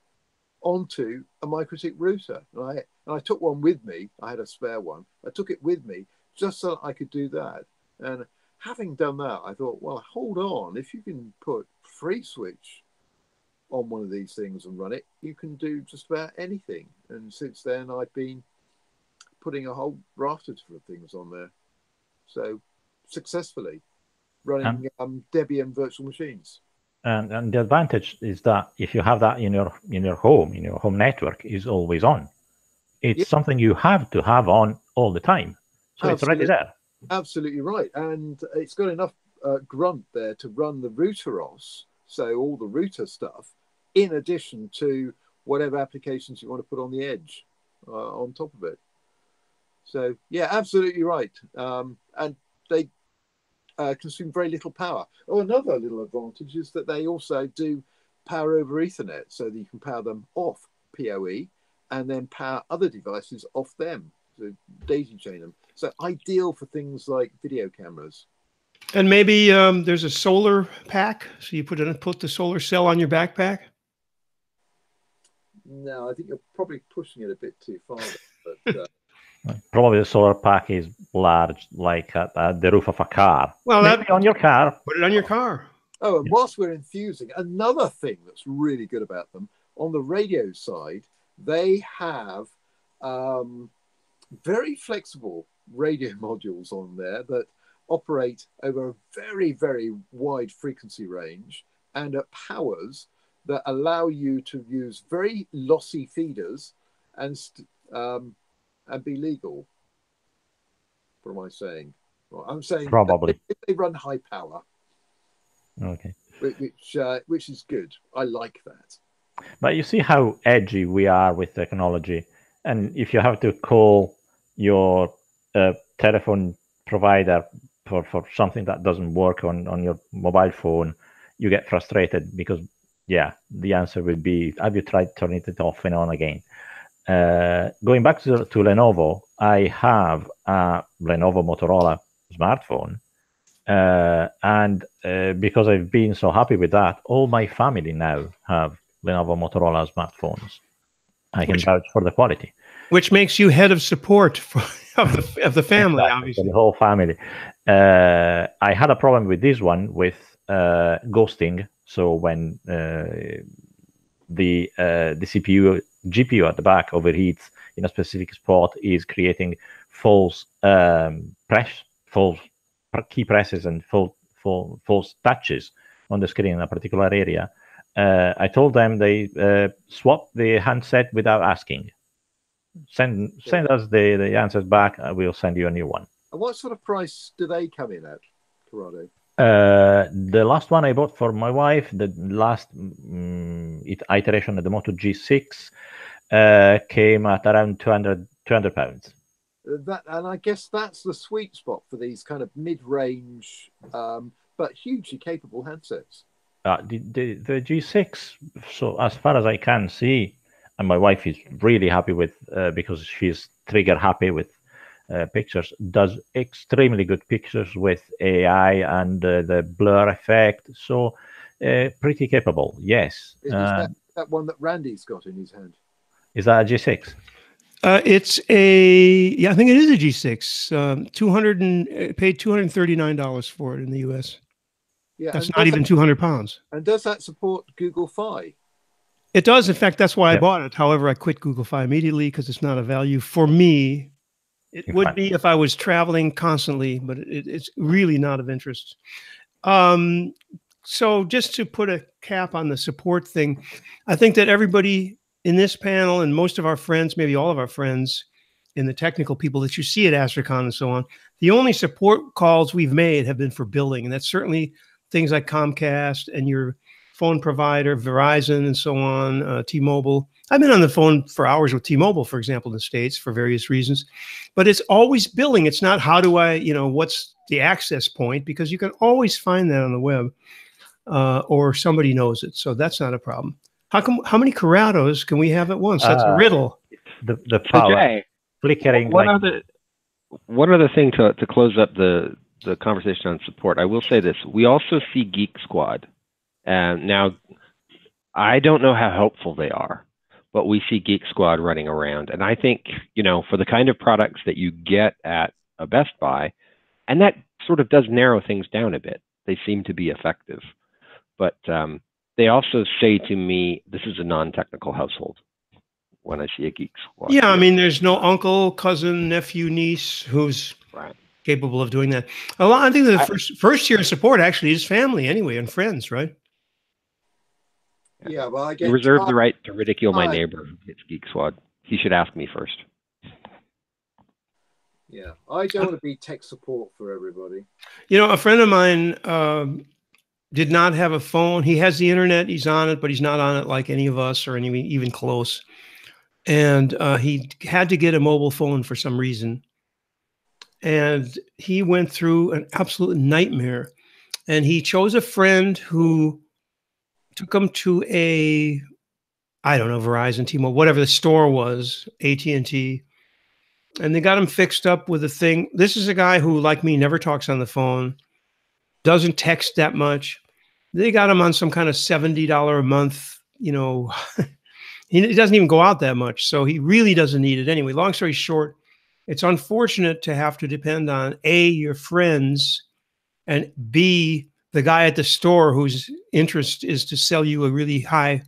onto a Microtik router. And I took one with me. I had a spare one. I took it with me just so I could do that. And having done that, I thought, well, hold on. If you can put FreeSwitch on one of these things and run it, you can do just about anything. And since then, I've been putting a whole raft of different things on there. So successfully running Debian virtual machines. And the advantage is that if you have that in your home network is always on. It's something you have to have on all the time. So It's already there. Absolutely right. And it's got enough grunt there to run the router-os, so all the router stuff, in addition to whatever applications you want to put on the edge on top of it. So, yeah, absolutely right. And they consume very little power. Oh, another little advantage is that they also do power over Ethernet so that you can power them off PoE and then power other devices off them. So daisy chain them. So ideal for things like video cameras. And maybe there's a solar pack, so you put the solar cell on your backpack. No, I think you're probably pushing it a bit too far. But probably the solar pack is large, like at the roof of a car. Well, maybe on your car. Put it on your car. Oh, and whilst we're enthusing, another thing that's really good about them, on the radio side, they have very flexible radio modules on there that operate over a very, very wide frequency range and at powers that allow you to use very lossy feeders and be legal. What am I saying? Well, I'm saying probably if they run high power. Okay. Which is good. I like that. But you see how edgy we are with technology, and if you have to call your telephone provider for something that doesn't work on your mobile phone, you get frustrated because, yeah, the answer would be, have you tried turning it off and on again? Going back to Lenovo, I have a Lenovo Motorola smartphone. And because I've been so happy with that, all my family now have Lenovo Motorola smartphones. I can vouch for the quality. Which makes you head of support of the family, exactly, obviously. the whole family. I had a problem with this one with ghosting. So when the GPU at the back overheats in a specific spot, is creating false false key presses and false touches on the screen in a particular area. I told them they swap the handset without asking. Send us the answers back. We'll send you a new one. And what sort of price do they come in at, Corrado? The last one I bought for my wife, the last iteration of the Moto G6, came at around 200 £200. And I guess that's the sweet spot for these kind of mid-range, but hugely capable handsets. The G6, so as far as I can see, and my wife is really happy with, because she's trigger happy with pictures, does extremely good pictures with AI and the blur effect. So pretty capable, yes. Is that one that Randy's got in his hand? Is that a G6? It's I think it is a G6. Paid $239 for it in the US. Yeah, that's not even 200 pounds. And does that support Google Fi? It does. In fact, that's why I bought it. However, I quit Google Fi immediately because it's not a value for me. It would be if I was traveling constantly, but it's really not of interest. So just to put a cap on the support thing, I think that everybody in this panel and most of our friends, maybe all of our friends in the technical people that you see at Astricon and so on, the only support calls we've made have been for billing. And that's certainly things like Comcast and your phone provider, Verizon and so on, T-Mobile. I've been on the phone for hours with T-Mobile, for example, in the States for various reasons, but it's always billing. It's not how do I, what's the access point, because you can always find that on the web or somebody knows it. So that's not a problem. How many Corrados can we have at once? That's a riddle. The power flickering. One other thing to close up the conversation on support. I will say this: we also see Geek Squad, and now I don't know how helpful they are, but we see Geek Squad running around, and I think for the kind of products that you get at a Best Buy, and that sort of does narrow things down a bit. They seem to be effective, but they also say to me, this is a non-technical household when I see a Geek Squad. Yeah, I mean, there's no uncle, cousin, nephew, niece who's capable of doing that. I think the first year of support actually is family anyway and friends, right? Yeah, well, I get reserve the right to ridicule my neighbor who gets Geek Squad. He should ask me first. Yeah, I don't want to be tech support for everybody. A friend of mine did not have a phone. He has the internet. He's on it, but he's not on it like any of us or even close. And he had to get a mobile phone for some reason. And he went through an absolute nightmare. And he chose a friend who took them to I don't know, Verizon, T-Mobile, whatever the store was, AT&T, and they got him fixed up with a thing. This is a guy who, like me, never talks on the phone, doesn't text that much. They got him on some kind of $70 a month, you know, he doesn't even go out that much. So he really doesn't need it anyway. Long story short, it's unfortunate to have to depend on A, your friends, and B, the guy at the store whose interest is to sell you a really high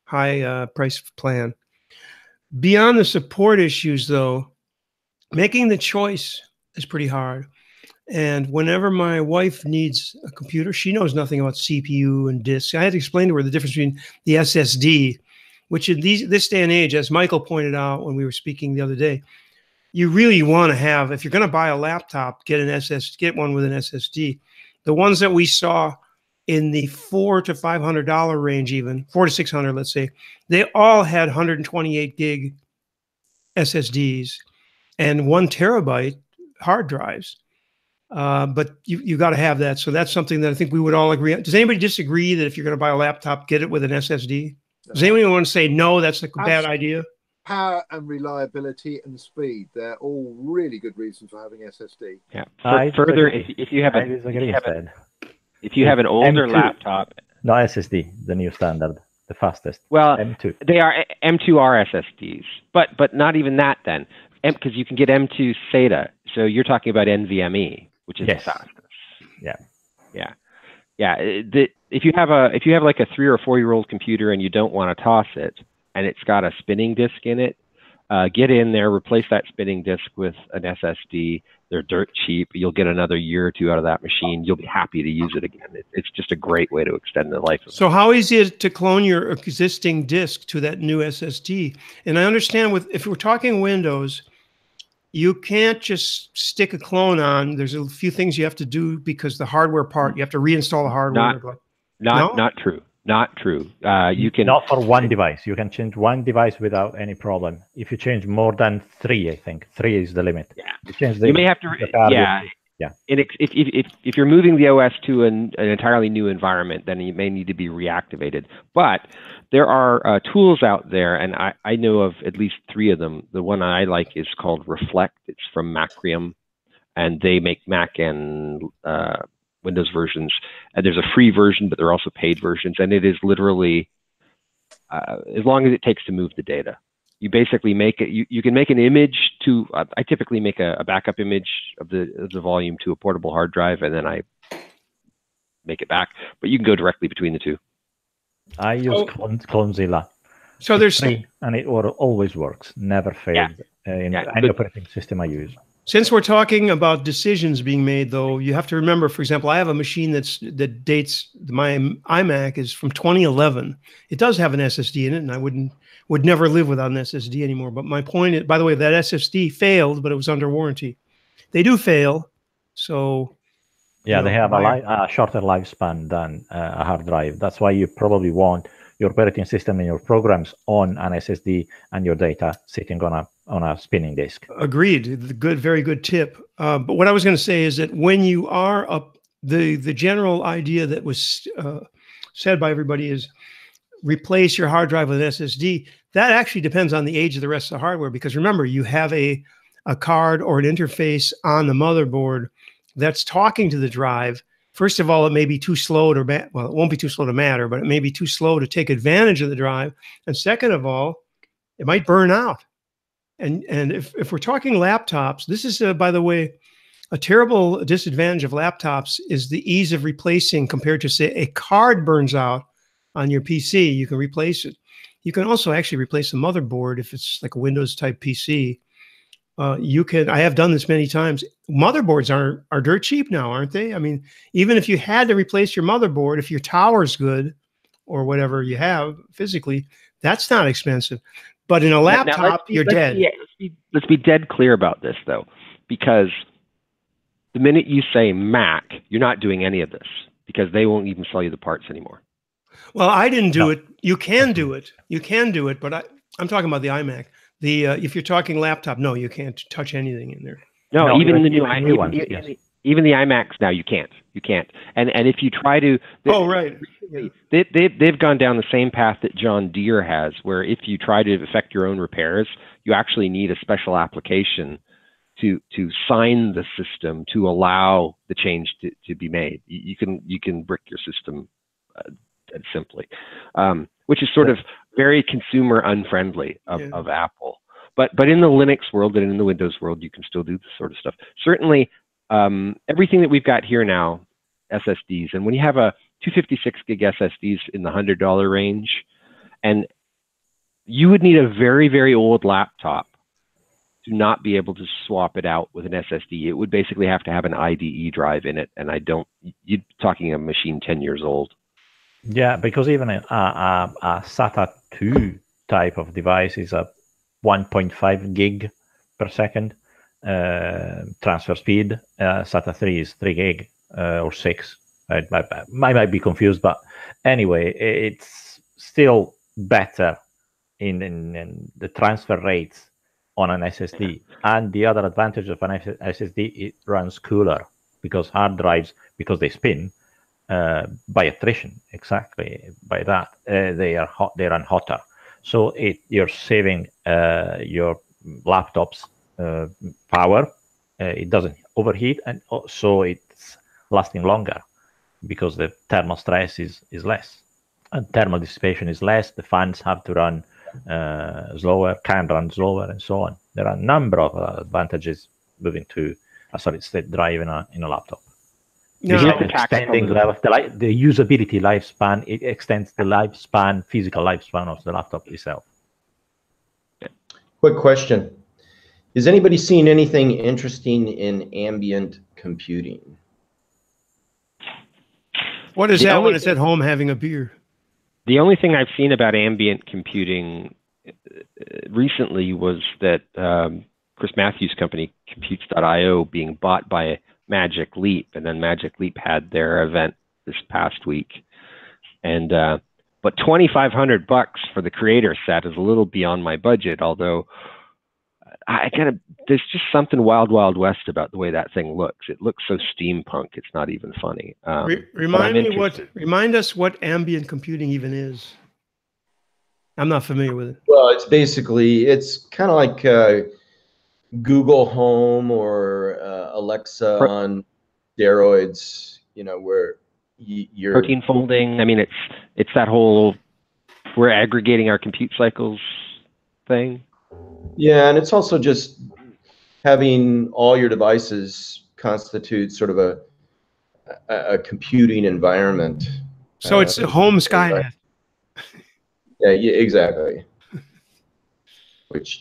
price plan. Beyond the support issues, though, making the choice is pretty hard. And whenever my wife needs a computer, she knows nothing about CPU and disk. I had to explain to her the difference between the SSD, which in this day and age, as Michael pointed out when we were speaking the other day, you really want to have, if you're going to buy a laptop, get one with an SSD. The ones that we saw in the $400 to $500 range, even $400 to $600, let's say, they all had 128 gig SSDs and 1 terabyte hard drives. But you got to have that. So that's something that I think we would all agree on. Does anybody disagree that if you're going to buy a laptop, get it with an SSD? Does anyone want to say, no, that's a bad idea? Power and reliability and speed, they're all really good reasons for having SSD. Yeah. Further, if you have an older M2, laptop. No, SSD, the new standard, the fastest. Well, M2. They are M2R SSDs, but not even that then, because you can get M2 SATA. So you're talking about NVMe, which is the fastest. Yeah. If you have like a 3 or 4 year old computer and you don't want to toss it, and it's got a spinning disk in it, get in there, replace that spinning disk with an SSD. They're dirt cheap. You'll get another year or two out of that machine. You'll be happy to use it again. It's just a great way to extend the life of it. So how easy is it to clone your existing disk to that new SSD? And I understand if we're talking Windows, you can't just stick a clone on. There's a few things you have to do because the hardware part, you have to reinstall the hardware. Not true. Not true. You can not for one device. You can change one device without any problem. If you change more than 3, I think 3 is the limit. Yeah. You may have to. Yeah. And if you're moving the OS to an entirely new environment, then you may need to be reactivated. But there are tools out there, and I know of at least 3 of them. The one I like is called Reflect. It's from Macrium, and they make Mac and Windows versions. And there's a free version, but there are also paid versions, and it is literally as long as it takes to move the data. You basically make it. You can make an image to. I typically make a backup image of the volume to a portable hard drive, and then I make it back. But you can go directly between the two. I use Clonezilla. So there's free, and it always works. Never fails in any operating system I use. Since we're talking about decisions being made, though, you have to remember, for example, I have a machine that dates, my iMac is from 2011. It does have an SSD in it, and I would never live without an SSD anymore. But my point is, by the way, that SSD failed, but it was under warranty. They do fail, so... Yeah, they have a shorter lifespan than a hard drive. That's why you probably want your operating system and your programs on an SSD and your data sitting on a spinning disk. Agreed. Good, very good tip. But what I was going to say is that when you are up, the general idea that was said by everybody is replace your hard drive with an SSD. That actually depends on the age of the rest of the hardware, because remember, you have a card or an interface on the motherboard that's talking to the drive. First of all, it may be too slow to, well, it won't be too slow to matter, but it may be too slow to take advantage of the drive. And second of all, it might burn out. And if we're talking laptops, this is, by the way, a terrible disadvantage of laptops is the ease of replacing compared to, say, a card burns out on your PC. You can replace it. You can also actually replace the motherboard if it's like a Windows type PC. I have done this many times. Motherboards are dirt cheap now, aren't they? I mean, even if you had to replace your motherboard, if your tower's good or whatever you have physically, that's not expensive. But in a laptop, you're dead. Let's be dead clear about this, though, because the minute you say Mac, you're not doing any of this, because they won't even sell you the parts anymore. Well, I didn't do it. You can do it. You can do it, but I'm talking about the iMac. If you're talking laptop, no, you can't touch anything in there. No, even the new ones. Even the iMacs now, you can't. You can't. And if you try to, Oh, right. Yeah. they've gone down the same path that John Deere has, where if you try to effect your own repairs, you actually need a special application to sign the system to allow the change to be made. You can brick your system simply, which is sort of very consumer unfriendly of Apple. But in the Linux world and in the Windows world, you can still do this sort of stuff. Certainly, everything that we've got here now, SSDs, and when you have a 256 gig SSDs in the $100 range, and you would need a very, very old laptop to not be able to swap it out with an SSD. It would basically have to have an IDE drive in it, and you're talking a machine 10 years old. Yeah, because even a SATA 2 type of device is a 1.5 gig per second transfer speed. SATA 3 is 3 gig or 6. I might be confused, but anyway, it's still better in the transfer rates on an SSD. And the other advantage of an SSD, it runs cooler, because hard drives, because they spin by attrition, exactly by that, they run hotter. So you're saving your laptop's power. It doesn't overheat, and so it's lasting longer because the thermal stress is less, and thermal dissipation is less. The fans have to run slower, can run slower, and so on. There are a number of advantages moving to a solid-state drive in a laptop. No, Extending the usability lifespan, it extends the lifespan, physical lifespan of the laptop itself. Quick question. Is anybody seeing anything interesting in ambient computing? what is that when it's at home having a beer? The only thing I've seen about ambient computing recently was that Chris Matthews' company, Computes.io, being bought by Magic Leap, and then Magic Leap had their event this past week. And but $2,500 for the creator set is a little beyond my budget, although there's just something wild, wild west about the way that thing looks. It looks so steampunk, it's not even funny. Remind us what ambient computing even is. I'm not familiar with it. Well, it's kind of like Google Home or Alexa on steroids, where you're protein folding. I mean, it's that whole we're aggregating our compute cycles thing. Yeah, and it's also just having all your devices constitute sort of a computing environment. So it's a home Skynet. Yeah, exactly.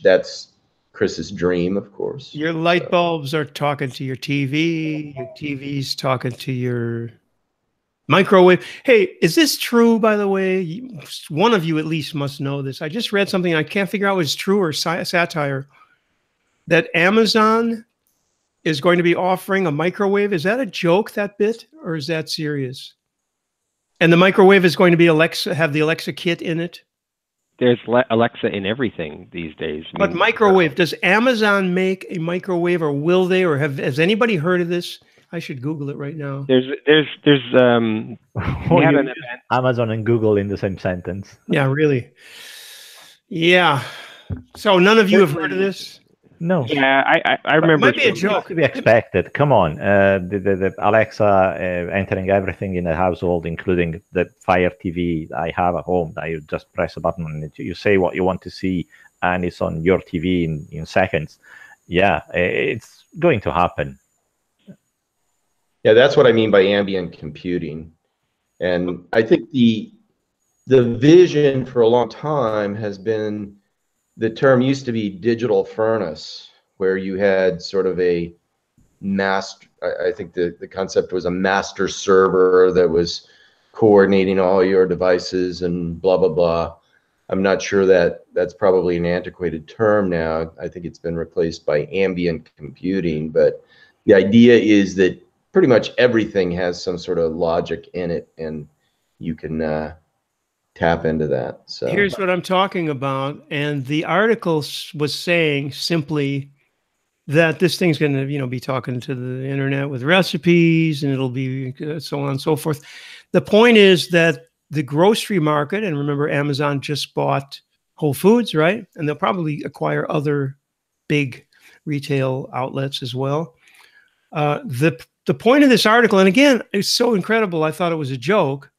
That's Chris's dream, of course. Your light bulbs are talking to your TV. Your TV's talking to your microwave. Hey, is this true, by the way? One of you at least must know this. I just read something. I can't figure out if it's true or satire. That Amazon is going to be offering a microwave. Is that a joke, that bit, or is that serious? And the microwave is going to be have the Alexa kit in it? There's Alexa in everything these days. But microwave, does Amazon make a microwave, or will they, or has anybody heard of this? I should Google it right now. There's we had an event. Amazon and Google in the same sentence. Yeah, really. Yeah. So none of you have heard of this? No. Yeah, I remember. It might be a joke. To be expected. Come on, the Alexa entering everything in the household, including the Fire TV I have at home. That you just press a button and you say what you want to see, and it's on your TV in seconds. Yeah, it's going to happen. Yeah, that's what I mean by ambient computing, and I think the vision for a long time has been. The term used to be digital furnace, where you had sort of a master, I think the concept was a master server that was coordinating all your devices and blah, blah, blah. I'm not sure that's probably an antiquated term now. I think it's been replaced by ambient computing, but the idea is that pretty much everything has some sort of logic in it, and you can tap into that. So here's what I'm talking about. And the article was saying simply that this thing's going to, be talking to the internet with recipes, and it'll be so on and so forth. The point is that the grocery market, and remember, Amazon just bought Whole Foods, right? And they'll probably acquire other big retail outlets as well. The point of this article, and again, it's so incredible, I thought it was a joke,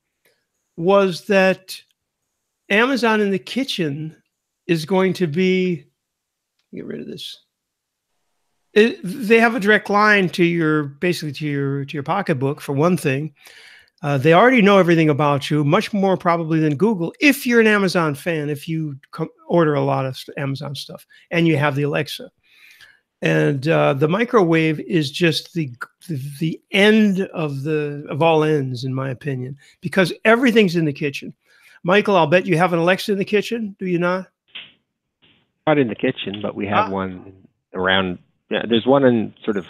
was that Amazon in the kitchen is going to be, get rid of this. They have a direct line to your, basically to your pocketbook, for one thing. They already know everything about you, much more probably than Google. If you're an Amazon fan, if you order a lot of Amazon stuff and you have the Alexa. And the microwave is just the end of all ends, in my opinion, because everything's in the kitchen. Michael, I'll bet you have an Alexa in the kitchen, do you not? Not in the kitchen, but we have one around. Yeah, there's one in sort of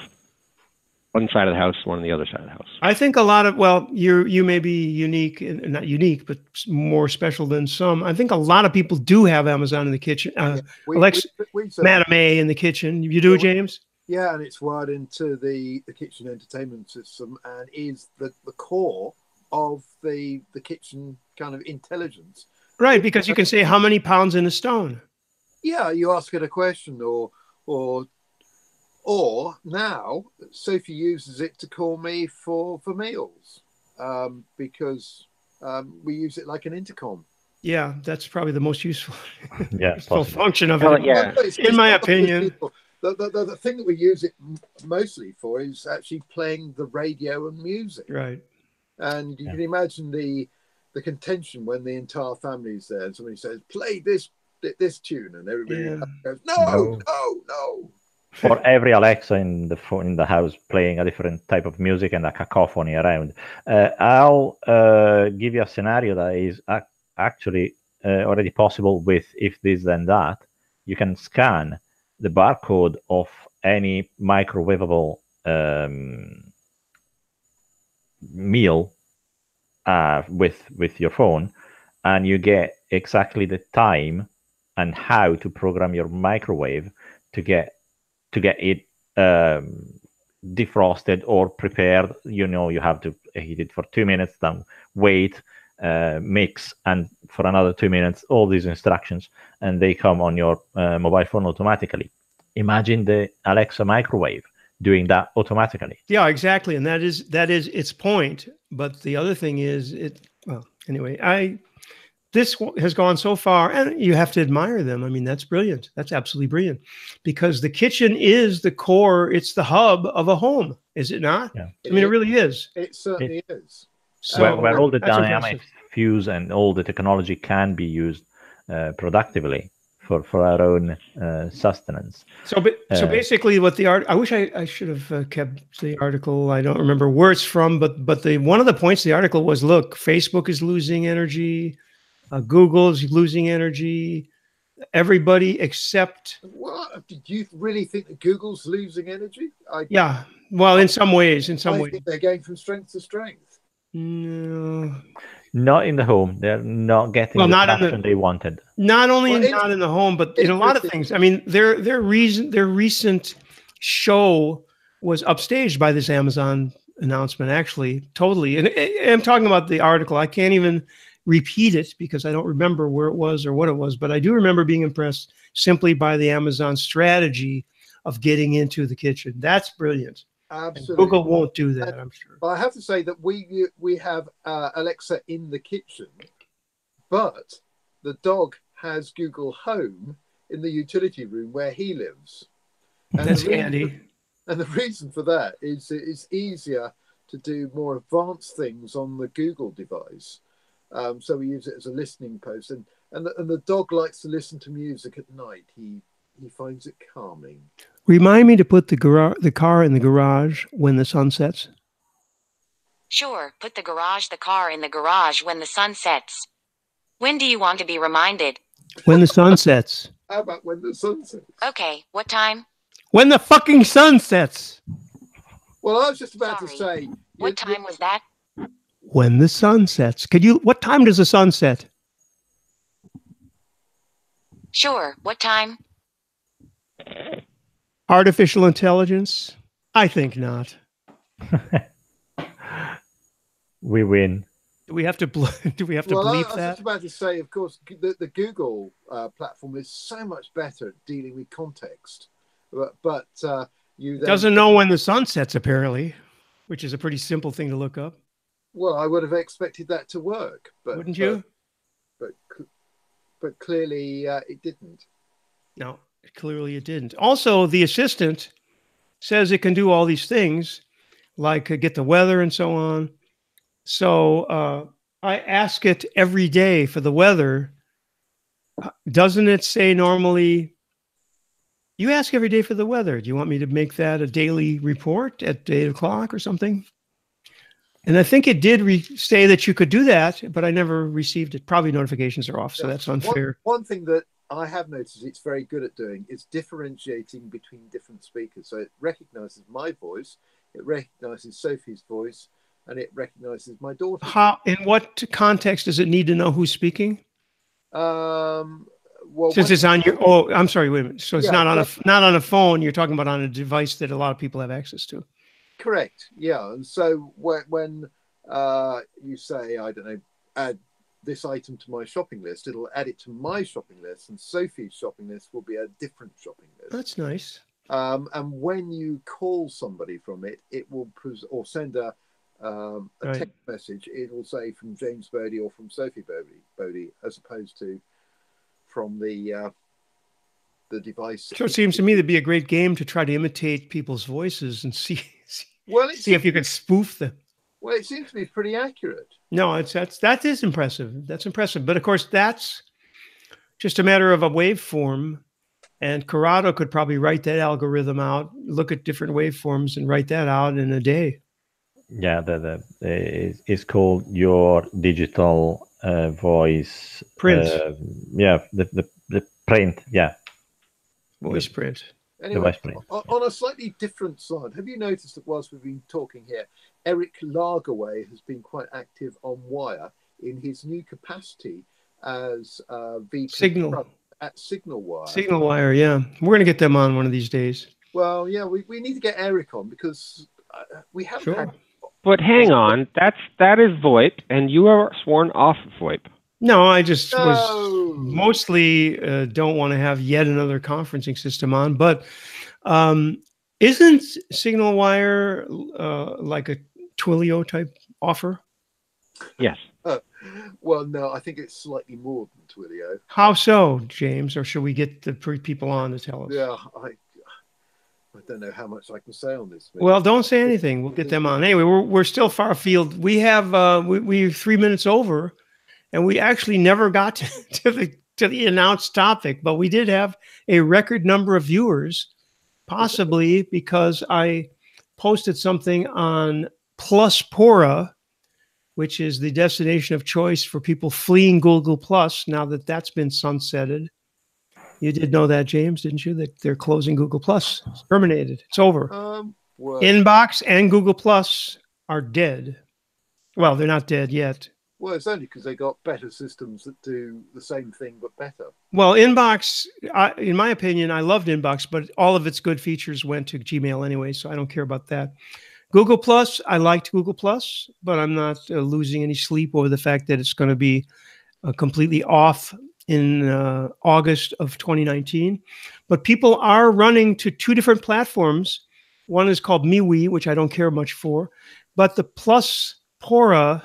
one side of the house, one on the other side of the house. I think a lot of, well, you may be unique, not unique, but more special than some. I think a lot of people do have Amazon in the kitchen. Alexa, Madame A in the kitchen. You do, James? Yeah, and it's wired into the kitchen entertainment system and is the core of the kitchen kind of intelligence. Right, because you can say how many pounds in a stone. Yeah, you ask it a question, or now Sophie uses it to call me for meals, because we use it like an intercom. Yeah, that's probably the most useful, yeah, useful function of it. Yeah. In my opinion. The thing that we use it mostly for is actually playing the radio and music. Right. And you can imagine the contention when the entire family is there and somebody says, play this tune, and everybody goes, no. For every Alexa in the house playing a different type of music and a cacophony around. I'll give you a scenario that is actually already possible with if this then that. You can scan the barcode of any microwavable meal with your phone, and you get exactly the time and how to program your microwave to get it defrosted or prepared. You have to heat it for 2 minutes, then wait, mix, and for another 2 minutes, all these instructions, and they come on your mobile phone automatically. Imagine the Alexa microwave doing that automatically. Yeah, exactly. And that is its point. But the other thing is this has gone so far, and you have to admire them. I mean, that's brilliant. That's absolutely brilliant, because the kitchen is the core. It's the hub of a home, is it not? Yeah. I mean, it really is. It certainly is. So where all the dynamic impressive. fuse and all the technology can be used productively for our own sustenance. So basically, what the art, I wish I should have kept the article. I don't remember where it's from, but one of the points of the article was, look, Facebook is losing energy. Google is losing energy. Everybody except. What? Did you really think that Google's losing energy? Yeah. Well, in some ways. I think they're going from strength to strength. No. Not in the home. They're not getting the traction they wanted. Not only not in the home, but in a lot of things. I mean, their recent show was upstaged by this Amazon announcement, actually, totally. And I'm talking about the article. I can't even repeat it because I don't remember where it was or what it was, but I do remember being impressed simply by the Amazon strategy of getting into the kitchen. That's brilliant. Absolutely. And Google won't do that, I'm sure. But I have to say that we have Alexa in the kitchen, but the dog has Google Home in the utility room where he lives. And that's handy. And the reason for that is it's easier to do more advanced things on the Google device. So we use it as a listening post, and the dog likes to listen to music at night. He finds it calming. Remind me to put the car in the garage when the sun sets. Sure, put the car in the garage when the sun sets. When do you want to be reminded? When the sun sets. How about when the sun sets? Okay, what time? When the fucking sun sets. Well, I was just about to say. What time was that? When the sun sets. What time does the sun set? Sure, what time? Artificial intelligence? I think not. We win. Do we have to do we have to Well, I believe was that? just about to say, of course, the Google platform is so much better at dealing with context, but you then Doesn't know when the sun sets, apparently, which is a pretty simple thing to look up. Well, I would have expected that to work, but Wouldn't you? But clearly it didn't. No, clearly it didn't. Also, the assistant says it can do all these things, like get the weather and so on. So I ask it every day for the weather. Doesn't it say normally, you ask every day for the weather? Do you want me to make that a daily report at 8 o'clock or something? And I think it did say that you could do that, but I never received it. Probably notifications are off, so that's unfair. One thing that I have noticed it's very good at doing is differentiating between different speakers. So it recognizes my voice, it recognizes Sophie's voice, and it recognizes my daughter. How? In what context does it need to know who's speaking? Well, since it's on your. Oh, I'm sorry. Wait a minute. So it's not on a phone. You're talking about on a device that a lot of people have access to. Correct. Yeah. And so when you say, I don't know, add this item to my shopping list, it'll add it to my shopping list, and Sophie's shopping list will be a different shopping list. That's nice. And when you call somebody from it, it will or send a text message. It will say from James Bodie or from Sophie Bodie, as opposed to from the device. So it seems to me that'd be a great game to try to imitate people's voices and see if you can spoof them. Well, it seems to be pretty accurate. No, that is impressive. That's impressive. But of course, that's just a matter of a waveform. And Corrado could probably write that algorithm out, look at different waveforms, and write that out in a day. Yeah, it's called your digital voice print. The print. Yeah, voice print. Anyway, on a slightly different side, have you noticed that whilst we've been talking here, Eric Lagerway has been quite active on Wire in his new capacity as VP Signal at Signal Wire. Signal Wire, yeah. We're going to get them on one of these days. Well, yeah, we need to get Eric on because we haven't had... But hang on, that is VoIP, and you are sworn off of VoIP. No, I just was mostly don't want to have yet another conferencing system on. But isn't Signal Wire like a Twilio type offer? Yes. Well, no, I think it's slightly more than Twilio. How so, James? Or should we get the people on to tell us? Yeah, I don't know how much I can say on this. Well, don't say anything. We'll get them on. Anyway, we're still far afield. We have we're 3 minutes over. And we actually never got to the announced topic, but we did have a record number of viewers, possibly because I posted something on Pluspora, which is the destination of choice for people fleeing Google Plus now that that's been sunsetted. You did know that, James, didn't you? That they're closing Google Plus. It's terminated. It's over. Well, Inbox and Google Plus are dead. Well, they're not dead yet. Well, it's only because they got better systems that do the same thing but better. Well, Inbox, in my opinion, I loved Inbox, but all of its good features went to Gmail anyway, so I don't care about that. Google Plus, I liked Google Plus, but I'm not losing any sleep over the fact that it's going to be completely off in August of 2019. But people are running to two different platforms. One is called MeWe, which I don't care much for, but the Pluspora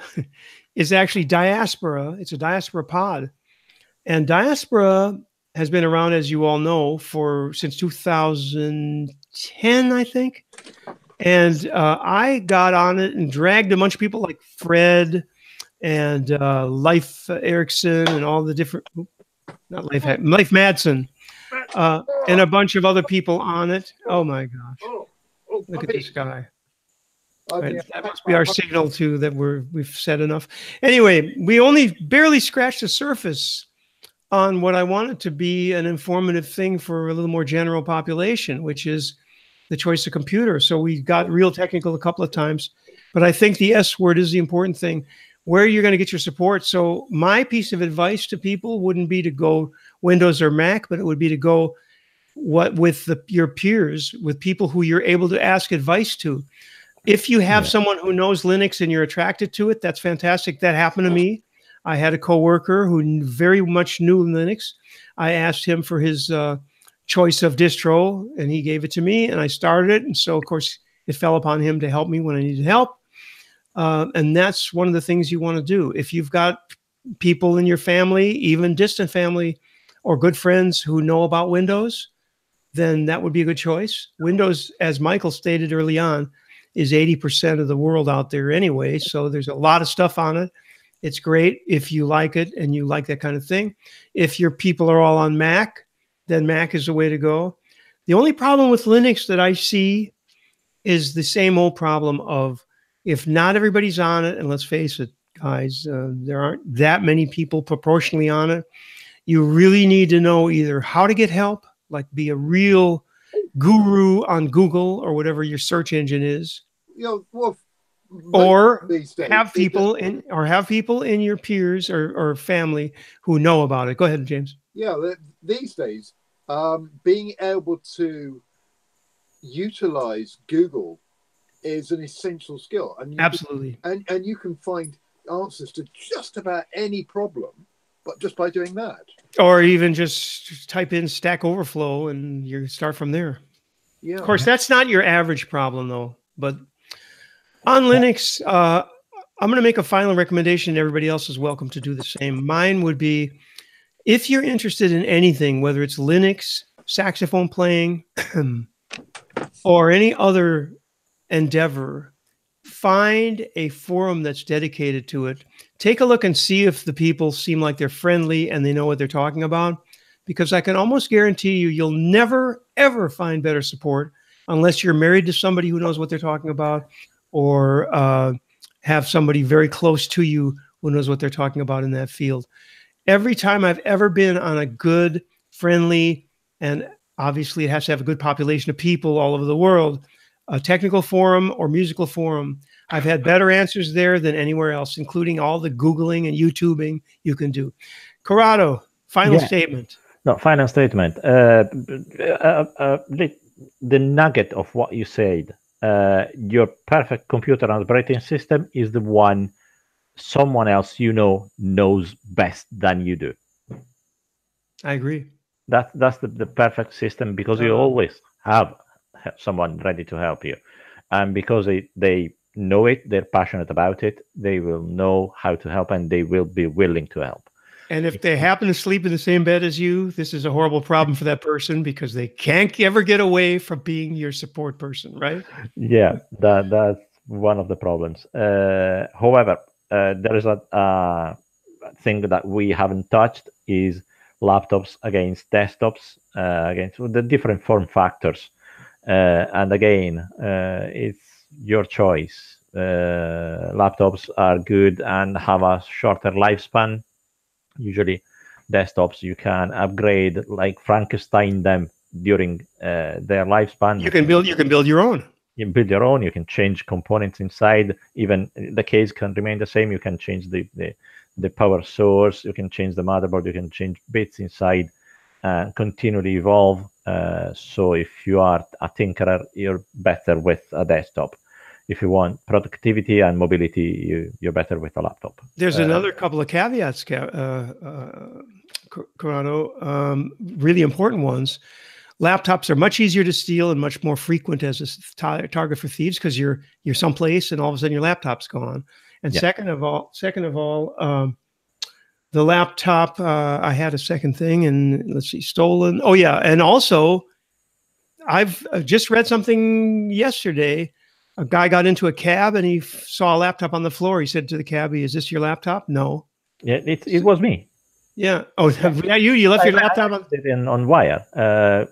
is actually Diaspora. It's a Diaspora pod. And Diaspora has been around, as you all know, since 2010, I think. And I got on it and dragged a bunch of people like Fred and Leif Erikson and all the different, not Leif Madsen, and a bunch of other people on it. Oh my gosh. Look at this guy. Right. That must be our signal too that we've said enough. Anyway, we only barely scratched the surface on what I wanted to be an informative thing for a little more general population, which is the choice of computer. So we got real technical a couple of times, but I think the S word is the important thing, where you're going to get your support. So my piece of advice to people wouldn't be to go Windows or Mac, but it would be to go your peers, with people who you're able to ask advice to. If you have someone who knows Linux and you're attracted to it, that's fantastic. That happened to me. I had a coworker who very much knew Linux. I asked him for his choice of distro, and he gave it to me, and I started it. And so, of course, it fell upon him to help me when I needed help. And that's one of the things you want to do. If you've got people in your family, even distant family or good friends who know about Windows, then that would be a good choice. Windows, as Michael stated early on, is 80% of the world out there anyway. So there's a lot of stuff on it. It's great if you like it and you like that kind of thing. If your people are all on Mac, then Mac is the way to go. The only problem with Linux that I see is the same old problem of, if not everybody's on it, and let's face it, guys, there aren't that many people proportionally on it. You really need to know either how to get help, like be a real guru on Google or whatever your search engine is, or have people in your peers or family who know about it. Go ahead, James. Yeah, these days, being able to utilize Google is an essential skill, and absolutely, and you can find answers to just about any problem, but just by doing that. Or even just type in Stack Overflow and you start from there. Yeah. Of course, that's not your average problem, though. But on Linux, I'm going to make a final recommendation. Everybody else is welcome to do the same. Mine would be, if you're interested in anything, whether it's Linux, saxophone playing, or any other endeavor, find a forum that's dedicated to it. Take a look and see if the people seem like they're friendly and they know what they're talking about, because I can almost guarantee you'll never, ever find better support unless you're married to somebody who knows what they're talking about, or have somebody very close to you who knows what they're talking about in that field. Every time I've ever been on a good, friendly, and obviously it has to have a good population of people all over the world, a technical forum or musical forum, I've had better answers there than anywhere else, including all the Googling and YouTubing you can do. Corrado, final statement. No, final statement. The nugget of what you said, your perfect computer and operating system is the one someone else knows best than you do. I agree. That's the perfect system, because you always have someone ready to help you, and because they know it, they're passionate about it, they will know how to help, and they will be willing to help. And if they happen to sleep in the same bed as you, this is a horrible problem for that person, because they can't ever get away from being your support person, right? Yeah, that's one of the problems. However, there is a thing that we haven't touched, is laptops against desktops, against the different form factors. And again, it's your choice. Laptops are good and have a shorter lifespan. Usually desktops you can upgrade, like Frankenstein them during their lifespan. You can build your own. You can build your own. You can change components inside. Even the case can remain the same. You can change the power source. You can change the motherboard. You can change bits inside and continually evolve. So if you are a tinkerer, you're better with a desktop. If you want productivity and mobility, you're better with a laptop. There's another couple of caveats, Corrado, really important ones. Laptops are much easier to steal and much more frequent as a target for thieves, because you're someplace and all of a sudden your laptop's gone. And second of all, the laptop, I had a second thing, and let's see, stolen. Oh yeah, and also, I've just read something yesterday. A guy got into a cab and he saw a laptop on the floor. He said to the cabbie, "Is this your laptop?" No. Yeah, it was me. Yeah. Oh, yeah, you left your laptop on wire a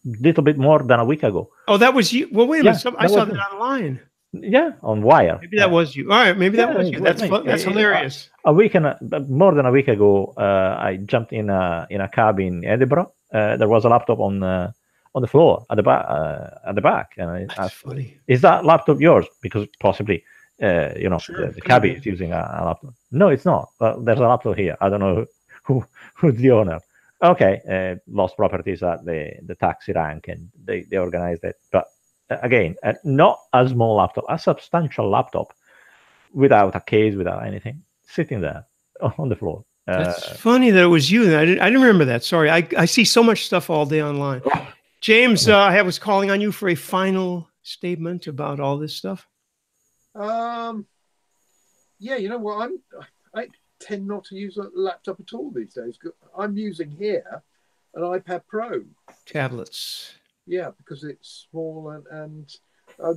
little bit more than a week ago. Oh, that was you. Well, wait a minute. I saw that online. Yeah, on wire. Maybe that was you. All right, maybe that was you. That's hilarious. A week and more than a week ago, I jumped in a cab in Edinburgh. There was a laptop on the floor at the back, and I asked, funny. "Is that laptop yours?" Because possibly, sure, the cabbie is using a laptop. No, it's not. There's a laptop here. I don't know who's the owner. Okay, lost properties at the taxi rank, and they organized it. But again, not a small laptop, a substantial laptop, without a case, without anything, sitting there on the floor. That's funny that it was you. I didn't remember that. Sorry. I see so much stuff all day online. James, I was calling on you for a final statement about all this stuff. Yeah, you know what? I tend not to use a laptop at all these days. I'm using here an iPad Pro. Tablets. Yeah, because it's small and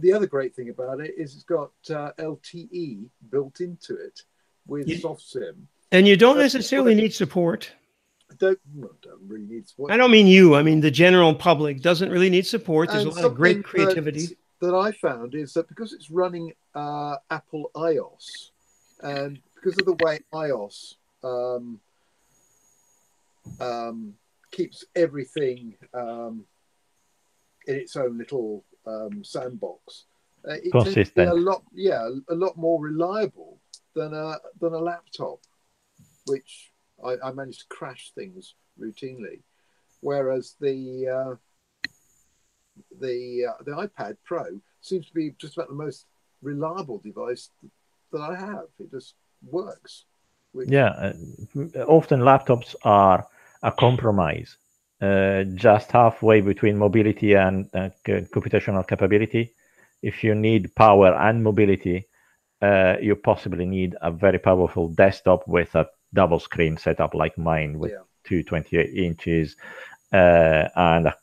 the other great thing about it is it's got LTE built into it with SoftSim. And you don't necessarily need support. Don't really need support. I don't mean you. I mean the general public doesn't really need support. There's a lot of great creativity. That I found is that because it's running Apple iOS, and because of the way iOS keeps everything in its own little sandbox, it tends to be a lot more reliable than a laptop, which I managed to crash things routinely, whereas the iPad Pro seems to be just about the most reliable device that I have. It just works. Yeah, often laptops are a compromise, just halfway between mobility and computational capability. If you need power and mobility, you possibly need a very powerful desktop with a double screen setup like mine with 228 inches and a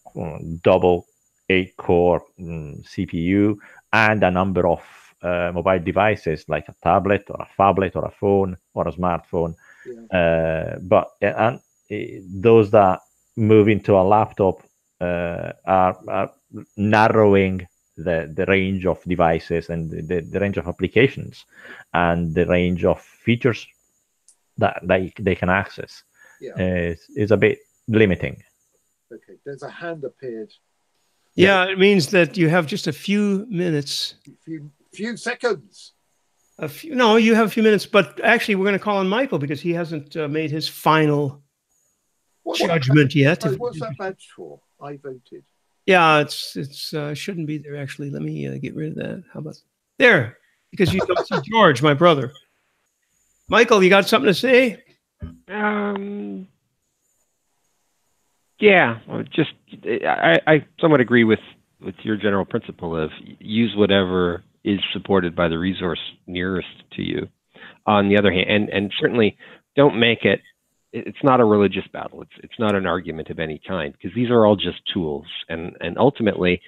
double 8-core CPU and a number of mobile devices like a tablet or a phablet or a phone or a smartphone. But those that move into a laptop are narrowing the range of devices and the range of applications and the range of features that they can access. Is a bit limiting. Okay, there's a hand appeared. Yeah, it means that you have just a few minutes. Few seconds. No, you have a few minutes, but actually we're going to call on Michael because he hasn't made his final judgment yet. What's that badge for? I voted. Yeah, it's shouldn't be there actually. Let me get rid of that. How about there? Because you don't see George, my brother. Michael, you got something to say? Yeah, just I somewhat agree with your general principle of use whatever is supported by the resource nearest to you. On the other hand, and certainly don't make it. It's not a religious battle. It's not an argument of any kind, because these are all just tools, and ultimately,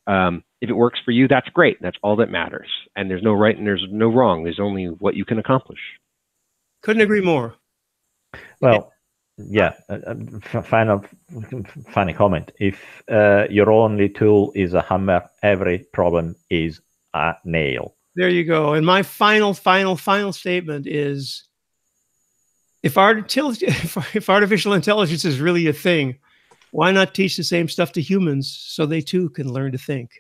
if it works for you, that's great. That's all that matters. And there's no right and there's no wrong. There's only what you can accomplish. Couldn't agree more. Well, yeah. Final funny comment. If your only tool is a hammer, every problem is a nail. There you go. And my final statement is: if artificial intelligence is really a thing, why not teach the same stuff to humans so they too can learn to think?